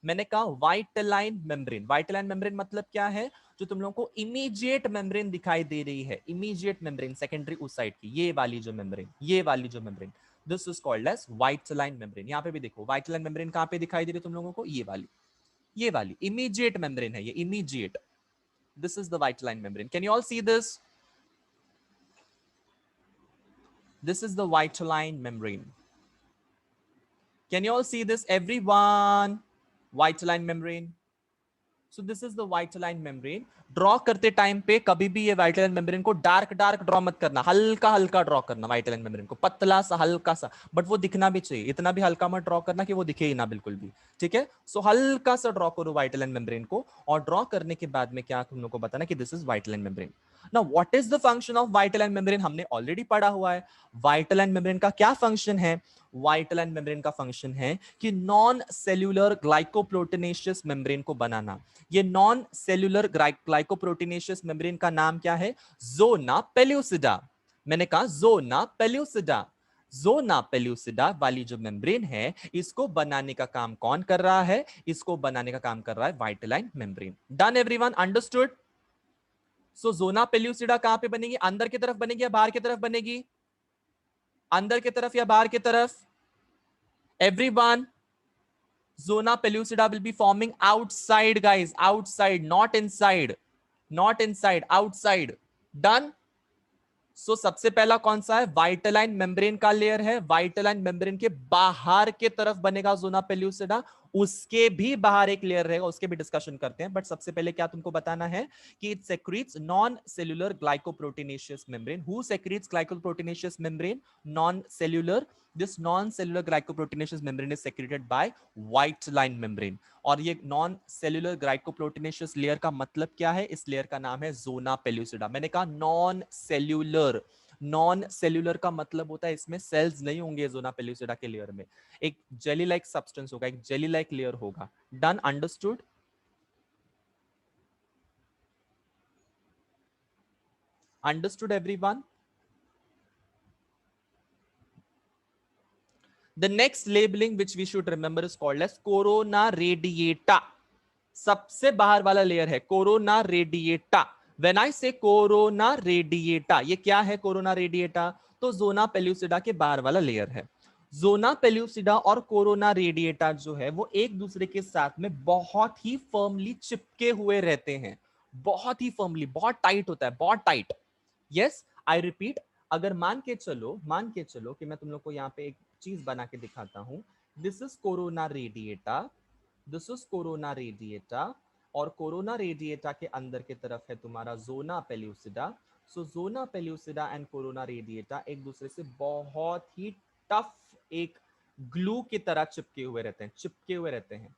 मैंने कहा वाइटलाइन मेम्ब्रेन। वाइटलाइन मेम्ब्रेन मतलब क्या है? जो तुम लोगों को इमीडिएट मेम्ब्रेन दिखाई दे रही है, इमीडिएट मेम्ब्रेन सेकेंडरी उस साइड की, ये वाली जो मेम्ब्रेन, ये वाली जो membrane, this is called as vitelline membrane. यहाँ पे भी देखो वाइटलाइन मेम्ब्रेन कहाँ पे दिखाई दे रही है तुम लोगों को? ये वाली इमीडिएट मेम्ब्रेन है ये, immediate. This is the vitelline membrane. Can you all see this? This is the vitelline membrane. Can you all see this, everyone? Vitelline membrane. So this is the vitelline membrane. Draw करते time पे कभी भी ये वाइटलाइन membrane को dark dark draw मत करना, हल्का हल्का ड्रॉ करना वाइटलाइन मेम्ब्रेन को, पतला सा हल्का सा, बट वो दिखना भी चाहिए, इतना भी हल्का मत ड्रॉ करना कि वो दिखे ही ना बिल्कुल भी, ठीक है? सो हल्का सा ड्रॉ करो वाइटलाइन मेम्ब्रेन को, और ड्रॉ करने के बाद में क्या तुम लोग को बताना कि this is vitelline membrane. Now what is the function of vitelline membrane? हमने ऑलरेडी पढ़ा हुआ है। वाइटलाइन मेम्ब्रेन का क्या फंक्शन है? वाइटलाइन मेम्ब्रेन का फंक्शन है कि नॉन सेल्यूलर ग्लाइकोप्रोटीनेशियस मेम्ब्रेन को बनाना। ये नॉन सेल्यूलर ग्लाइकोप्रोटीनेशियस मेम्ब्रेन का नाम क्या है? Zona pellucida. मैंने कहा ज़ोना पेल्यूसिडा। ज़ोना पेल्यूसिडा वाली जो मेम्ब्रेन है, इसको बनाने का काम कौन कर रहा है? इसको बनाने का काम कर रहा है वाइटलाइन मेम्ब्रेन। Done everyone? अंडरस्टूड? सो ज़ोना पेल्यूसिडा कहां पे बनेगी? अंदर की तरफ बनेगी या बाहर की तरफ बनेगी? अंदर की तरफ या बाहर की तरफ? Everyone, zona pellucida will be forming outside, guys, outside, not inside, not inside, outside. Done? सो सबसे पहला कौन सा है? वाइटलाइन मेम्ब्रेन का लेयर है, वाइटलाइन मेम्ब्रेन के बाहर के तरफ बनेगा ज़ोना पेल्यूसिडा, उसके भी बाहर एक लेयर रहेगा, उसके भी डिस्कशन करते हैं। बट सबसे पहले क्या तुमको बताना है कि it secretes non cellular glycoproteinaceous membrane. Who secretes glycoproteinaceous membrane? Non cellular. This non cellular glycoproteinaceous membrane is secreted by vitelline membrane. और ये नॉन सेल्यूलर ग्लाइकोप्रोटीनेशियस लेयर का मतलब क्या है? इस लेयर का नाम है ज़ोना पेल्यूसिडा। मैंने कहा नॉन सेल्यूलर। नॉन सेल्यूलर का मतलब होता है इसमें सेल्स नहीं होंगे ज़ोना पेल्यूसिडा के लेयर में, एक जेली लाइक सब्सटेंस होगा, एक जेली लाइक लेयर होगा। Done? Understood? Understood everyone? The next labeling which we should remember is called as corona radiata. सबसे बाहर वाला लेयर है कोरोना रेडिएटा। व्हेन आई से कोरोना रेडिएटा, ये क्या है कोरोना रेडिएटा? तो ज़ोना पेल्यूसिडा के बाहर वाला लेयर है। ज़ोना पेल्यूसिडा और कोरोना रेडिएटा जो है वो एक दूसरे के साथ में बहुत ही फर्मली चिपके हुए रहते हैं, बहुत ही फर्मली, बहुत टाइट होता है, बहुत टाइट। यस, आई रिपीट, अगर मान के चलो कि मैं तुम लोग को यहाँ पे एक चीज बना के दिखाता हूं। This is corona radiata, this is corona radiata, और कोरोना रेडिएटा के अंदर की तरफ है तुम्हारा zona pellucida. So zona pellucida and corona radiata एक दूसरे से बहुत ही टफ, एक ग्लू की तरह चिपके हुए रहते हैं, चिपके हुए रहते हैं।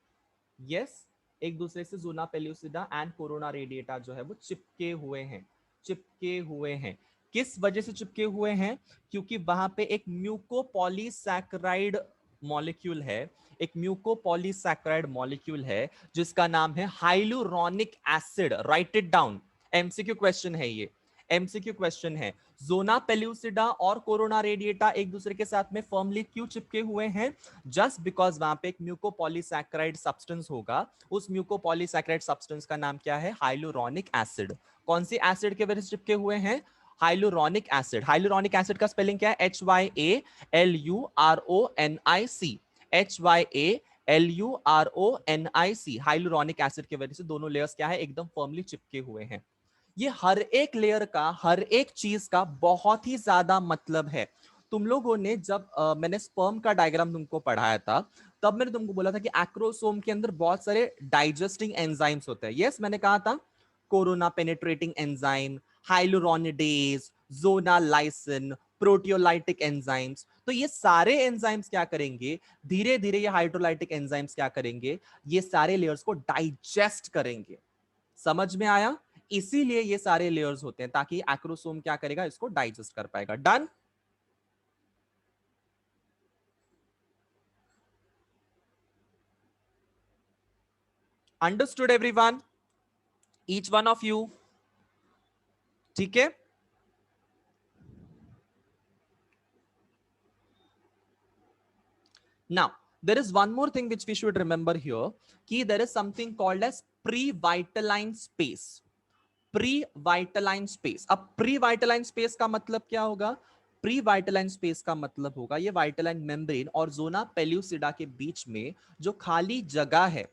यस, एक दूसरे से zona pellucida and corona radiata जो है वो चिपके हुए हैं, चिपके हुए हैं। किस वजह से चिपके हुए हैं? क्योंकि वहां पे एक म्यूकोपॉलीसैकेराइड मॉलिक्यूल है, एक म्यूकोपॉलीसैकेराइड मॉलिक्यूल है जिसका नाम है hyaluronic acid. Right it down, MCQ question है ये, एमसीक्यू क्वेश्चन है। ज़ोना पेल्यूसिडा और कोरोना रेडिएटा एक दूसरे के साथ में फर्मली क्यों चिपके हुए हैं? जस्ट बिकॉज वहां पे एक म्यूकोपॉलीसैकेराइड सब्सटेंस होगा, उस म्यूकोपॉलीसैकेराइड सब्सटेंस का नाम क्या है? Hyaluronic acid. कौन सी एसिड के वजह से चिपके हुए हैं? Hyaluronic acid. हाइलुरोनिक एसिड का स्पेलिंग क्या है? HYALURONIC, HYALURONIC। हाइलुरोनिक एसिड की वजह से दोनों लेयर्स क्या है? एकदम फर्मली चिपके हुए हैं। ये हर एक लेयर का, हर एक चीज का बहुत ही ज्यादा मतलब है। तुम लोगों ने जब मैंने स्पर्म का डायग्राम तुमको पढ़ाया था, तब मैंने तुमको बोला था कि एक्रोसोम के अंदर बहुत सारे डाइजेस्टिंग एंजाइम्स होते हैं। यस, मैंने कहा था corona penetrating enzyme, hyaluronidase, zonalysin, proteolytic enzymes. तो ये सारे एंजाइम्स क्या करेंगे? धीरे धीरे ये हाइड्रोलाइटिक एंजाइम्स क्या करेंगे? ये सारे लेयर्स को डाइजेस्ट करेंगे। समझ में आया? इसीलिए ये सारे लेयर्स होते हैं ताकि एक्रोसोम क्या करेगा? इसको डाइजेस्ट कर पाएगा। Done? Understood everyone? Each one of you? ठीक है। Now there is one more thing which we should remember here, कि there is something called as pre-vitaline space. Pre vitelline space. अब प्री-वाइटालाइन स्पेस का मतलब क्या होगा? प्री-वाइटालाइन स्पेस का मतलब होगा ये वाइटालाइन मेम्ब्रेन और जोना पेल्यूसिडा के बीच में जो खाली जगह है,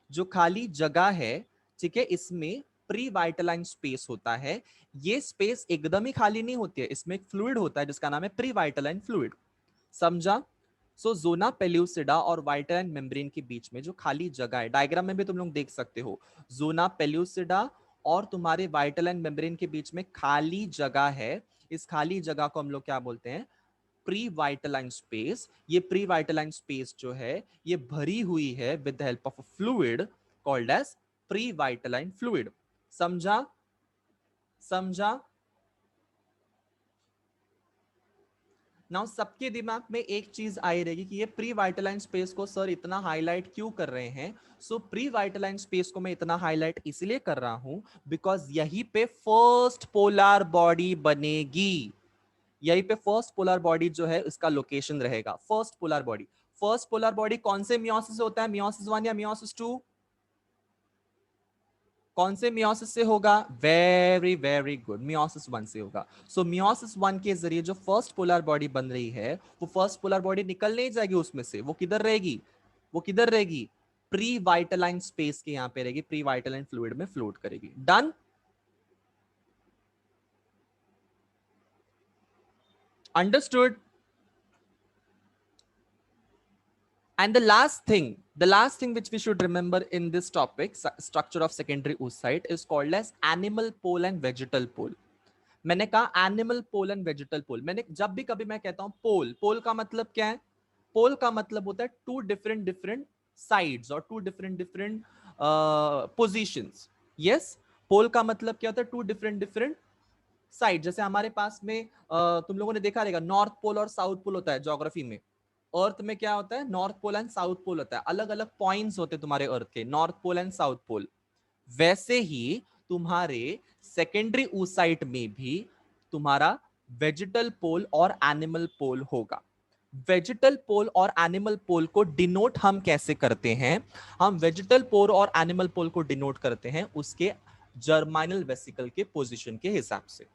जो खाली जगह है, ठीक है, इसमें प्री-वाइटालाइन स्पेस होता है. ये स्पेस एकदम ही खाली नहीं होती है, इसमें एक फ्लूइड होता है जिसका नाम है प्री-वाइटालाइन फ्लूइड. समझा? सो जोना पेल्यूसिडा और वाइटालाइन मेम्ब्रेन के बीच में जो खाली जगह है, डायग्राम में भी तुम लोग देख सकते हो, जोना पेल्यूसिडा और तुम्हारे वाइटालाइन मेम्ब्रेन के बीच में खाली जगह है. इस खाली जगह को हम लोग क्या बोलते हैं? Pre vitelline space. ये प्री वाइटालाइन स्पेस जो है ये भरी हुई है with the help of a fluid called as pre vitelline fluid. समझा? समझा? नाउ सबके दिमाग में एक चीज आई रहेगी कि ये प्री वाइटालाइन स्पेस को सर इतना हाईलाइट क्यों कर रहे हैं? सो प्री वाइटालाइन स्पेस को मैं इतना हाईलाइट इसलिए कर रहा हूं बिकॉज यहीं पे फर्स्ट पोलर बॉडी बनेगी. यहीं पे फर्स्ट पोलर बॉडी जो है इसका लोकेशन रहेगा. First polar body. First polar body कौन से मियोसिस से होता है? मियोसिस 1 या मियोसिस 2? कौन से मियोसिस से होगा? वेरी वेरी गुड, मियोसिस 1 से होगा. सो मियोसिस 1 के जरिए जो फर्स्ट पोलर बॉडी बन रही है वो फर्स्ट पोलर बॉडी निकल नहीं जाएगी उसमें से. वो किधर रहेगी? वो किधर रहेगी? प्री वाइटालाइन स्पेस के यहां पे रहेगी. प्री वाइटालाइन फ्लूइड में फ्लोट करेगी. Done? Understood? And the last thing which we should remember in this topic, structure of secondary oocyte, is called as animal pole and vegetal pole. मैंने कहा animal pole and vegetal पोल. मैंने जब भी कभी मैं कहता हूं पोल, पोल का मतलब क्या है? पोल का मतलब होता है टू डिफरेंट डिफरेंट साइड्स और two different different positions. Yes, pole का मतलब क्या होता है? Two different different side. जैसे हमारे पास में तुम लोगों ने देखा रहेगा नॉर्थ पोल और साउथ पोल होता है ज्योग्राफी में. अर्थ में क्या होता है? North pole and south pole होता है. अलग अलग पॉइंट्स होते हैं तुम्हारे अर्थ के, north pole and south pole. वैसे ही तुम्हारे सेकेंडरी oocyte में भी तुम्हारा वेजिटल पोल और एनिमल पोल होगा. वेजिटल पोल और एनिमल पोल को डिनोट हम कैसे करते हैं? हम वेजिटल पोल और एनिमल पोल को डिनोट करते हैं उसके जर्माइनल वेसिकल के पोजीशन के हिसाब से.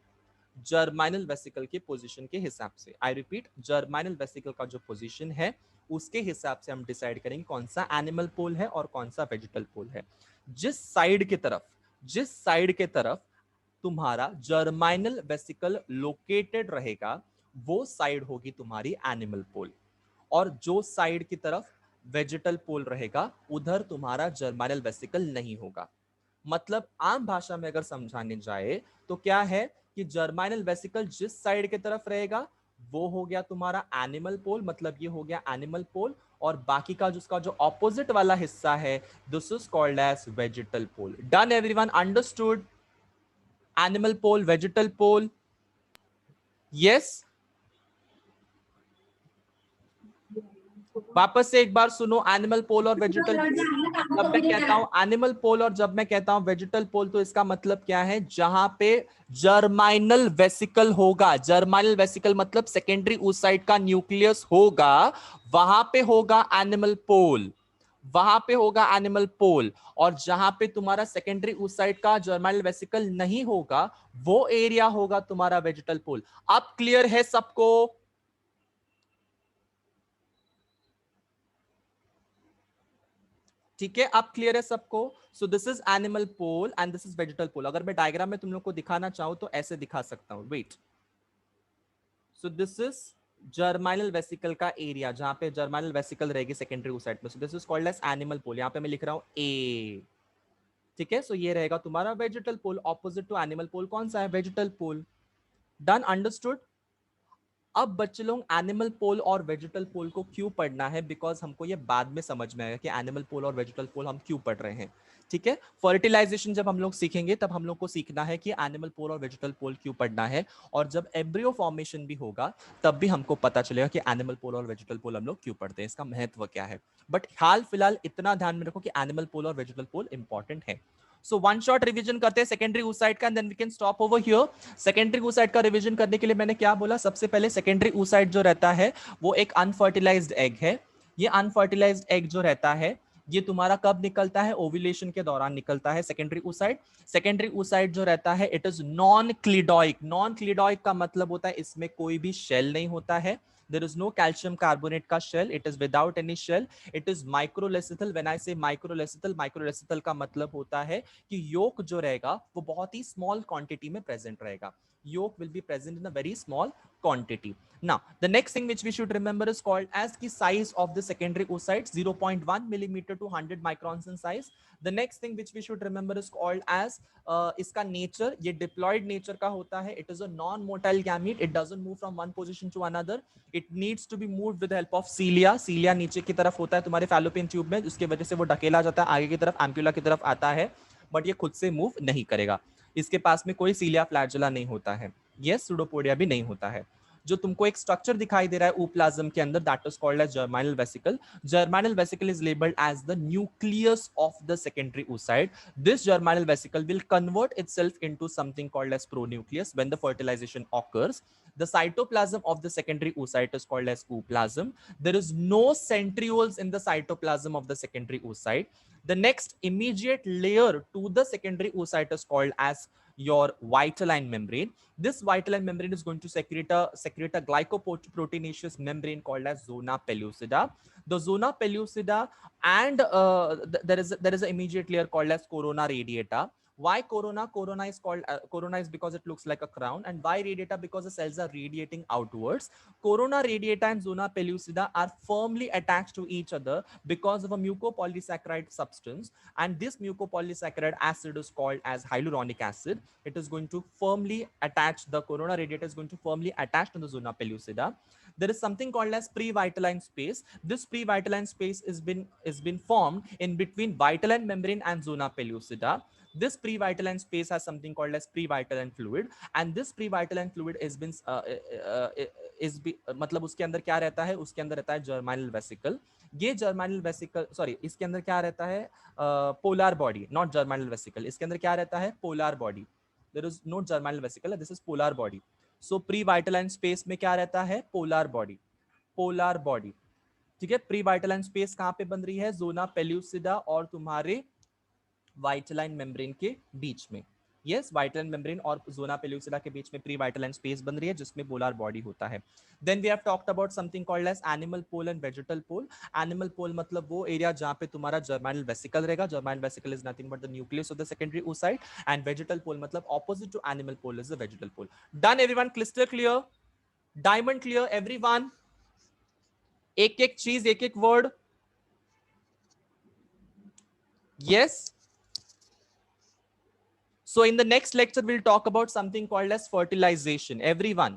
जर्माइनल वेसिकल के पोजीशन के हिसाब से. आई रिपीट, जर्माइनल वेसिकल का जो पोजीशन है उसके हिसाब से हम डिसाइड करेंगे कौन सा एनिमल पोल है और कौन सा वेजिटल पोल है. जिस साइड के तरफ तुम्हारा जर्माइनल वेसिकल लोकेटेड रहेगा वो साइड होगी तुम्हारी एनिमल पोल. और जो साइड की तरफ वेजिटल पोल रहेगा उधर तुम्हारा जर्माइनल वेसिकल नहीं होगा. मतलब आम भाषा में अगर समझाने जाए तो क्या है कि जर्माइनल वेसिकल जिस साइड की तरफ रहेगा वो हो गया तुम्हारा एनिमल पोल. मतलब ये हो गया एनिमल पोल. और बाकी का जिसका जो ऑपोजिट वाला हिस्सा है this is called as vegetal pole. Done everyone? Understood? Animal pole, vegetal pole. Yes? वापस से एक बार सुनो, एनिमल पोल और वेजिटल पोल. जब मैं कहता हूं एनिमल पोल और जब मैं कहता हूं वेजिटल पोल तो इसका मतलब क्या है? जहां पे जर्माइनल वेसिकल होगा. जर्माइनल वेसिकल मतलब सेकेंडरी oocyte का न्यूक्लियस होगा, वहां पे होगा एनिमल पोल. वहां पे होगा एनिमल पोल. और जहां पे तुम्हारा सेकेंडरी oocyte का जर्माइनल वेसिकल नहीं होगा वो एरिया होगा तुम्हारा वेजिटल पोल. अब क्लियर है सबको? ठीक है, अब क्लियर है सबको? So this is animal pole and this is vegetal pole. अगर मैं डायग्राम में तुम लोग को दिखाना चाहूं तो ऐसे दिखा सकता हूं. Wait. So this is germinal vesicle का एरिया जहां पे जर्माइनल वेसिकल रहेगी सेकेंडरी oocyte में. So this is called as animal pole. यहां पे मैं लिख रहा हूं ए. ठीक है, सो ये रहेगा तुम्हारा vegetal pole. Opposite to animal pole कौन सा है? Vegetal pole. डन? अंडरस्टूड? अब बच्चे लोग एनिमल पोल और वेजिटल पोल को क्यों पढ़ना है? बिकॉज हमको ये बाद में समझ में आएगा कि एनिमल पोल और वेजिटल पोल हम क्यों पढ़ रहे हैं. ठीक है, फर्टिलाइजेशन जब हम लोग सीखेंगे तब हम लोग को सीखना है कि एनिमल पोल और वेजिटल पोल क्यों पढ़ना है. और जब एम्ब्रियो फॉर्मेशन भी होगा तब भी हमको पता चलेगा कि एनिमल पोल और वेजिटल पोल हम लोग क्यों पढ़ते हैं, इसका महत्व क्या है. बट हाल फिलहाल इतना ध्यान में रखो कि एनिमल पोल और वेजिटल पोल इंपॉर्टेंट है. सो वन शॉट रिवीजन करते हैं सेकेंडरी oocyte का and then we can stop over here. Secondary oocyte का रिवीजन करने के लिए मैंने क्या बोला? सबसे पहले सेकेंडरी oocyte जो रहता है वो एक अनफर्टिलाइज्ड एग है. ये अनफर्टिलाइज्ड एग जो रहता है ये तुम्हारा कब निकलता है? ओव्यूलेशन के दौरान निकलता है सेकेंडरी oocyte। सेकेंडरी oocyte जो रहता है इट इज नॉन क्लिडॉइक। नॉन क्लिडॉइक का मतलब होता है इसमें कोई भी शेल नहीं होता है। There is no calcium carbonate का shell. It is without any shell. It is microlecithal. When I say microlecithal, microlecithal का मतलब होता है कि yolk जो रहेगा वो बहुत ही small quantity में present रहेगा। Yolk will be present in a very small quantity. Now, the next thing which we should remember is called as the size of the secondary oocytes, 0.1 millimeter to 100 microns in size. The next thing which we should remember is called as इसका nature, ये diploid nature का होता है. It is a non-motile gamete. It doesn't move from one position to another. It needs to be moved with the help of cilia. Cilia नीचे की तरफ होता है तुम्हारे fallopian tube में, जिसकी वजह से वो ढकेला जाता है आगे की तरफ, ampulla की तरफ आता है, बट ये खुद से मूव नहीं करेगा। इसके पास में कोई सीलिया फ्लैजुला नहीं होता है। ये सूडोपोडिया भी नहीं होता है। जो तुमको एक स्ट्रक्चर दिखाई दे रहा है ऊप्लाज्म के अंदर, that is called as germinal vesicle. Germinal vesicle is labelled as the nucleus of the secondary oocyte. This germinal vesicle will convert itself into something called as pronucleus when the fertilization occurs. The cytoplasm of the secondary oocyte is called as ooplasm. There is no centrioles in the cytoplasm of the secondary oocyte. The next immediate layer to the secondary oocyte is called as your vitelline membrane. This vitelline membrane is going to secrete a glycoproteinaceous membrane called as zona pellucida. The zona pellucida and there is an immediate layer called as corona radiata. Why corona? Corona is called corona is because it looks like a crown, and why radiata? Because the cells are radiating outwards. Corona radiata and zona pellucida are firmly attached to each other because of a mucopolysaccharide substance, and this mucopolysaccharide acid is called as hyaluronic acid. It is going to firmly attach, the corona radiata is going to firmly attach to the zona pellucida. There is something called as pre-vitelline space. This pre-vitelline space is been formed in between vitelline membrane and zona pellucida. This pre-vitelline space has something called as pre-vitelline fluid, and this pre-vitelline fluid is been मतलब उसके अंदर क्या रहता है? उसके अंदर रहता है जर्माइनल वेसिकल। ये जर्माइनल वेसिकल, सॉरी, इसके अंदर क्या रहता है? Polar body, not germinal vesicle. इसके अंदर क्या रहता है? Polar body. There is not germinal vesicle, this is polar body. So pre vitelline space में क्या रहता है? Polar body. पोलर बॉडी, ठीक है। प्री वाइटलाइन स्पेस कहां पे बन रही है? जोना पेल्यूसिडा और तुम्हारे वाइटलाइन मेम्ब्रेन के बीच में। यस, वाइटलाइन मेम्ब्रेन और जोना पेल्यूसिडा के बीच में प्री वाइटलाइन स्पेस बन रही है जिसमें पोलर बॉडी होता है। Then we have talked about something called as animal pole and vegetal pole. Animal pole मतलब वो एरिया जहां पे तुम्हारा जर्माइनल वेसिकल रहेगा। Germinal vesicle is nothing but the nucleus of the secondary oocyte, and vegetal pole मतलब opposite to animal pole is the vegetal pole. Done everyone? Crystal clear? Diamond clear everyone? एक एक चीज, एक एक word. Yes. So in the next lecture, we'll talk about something called as fertilization. Everyone,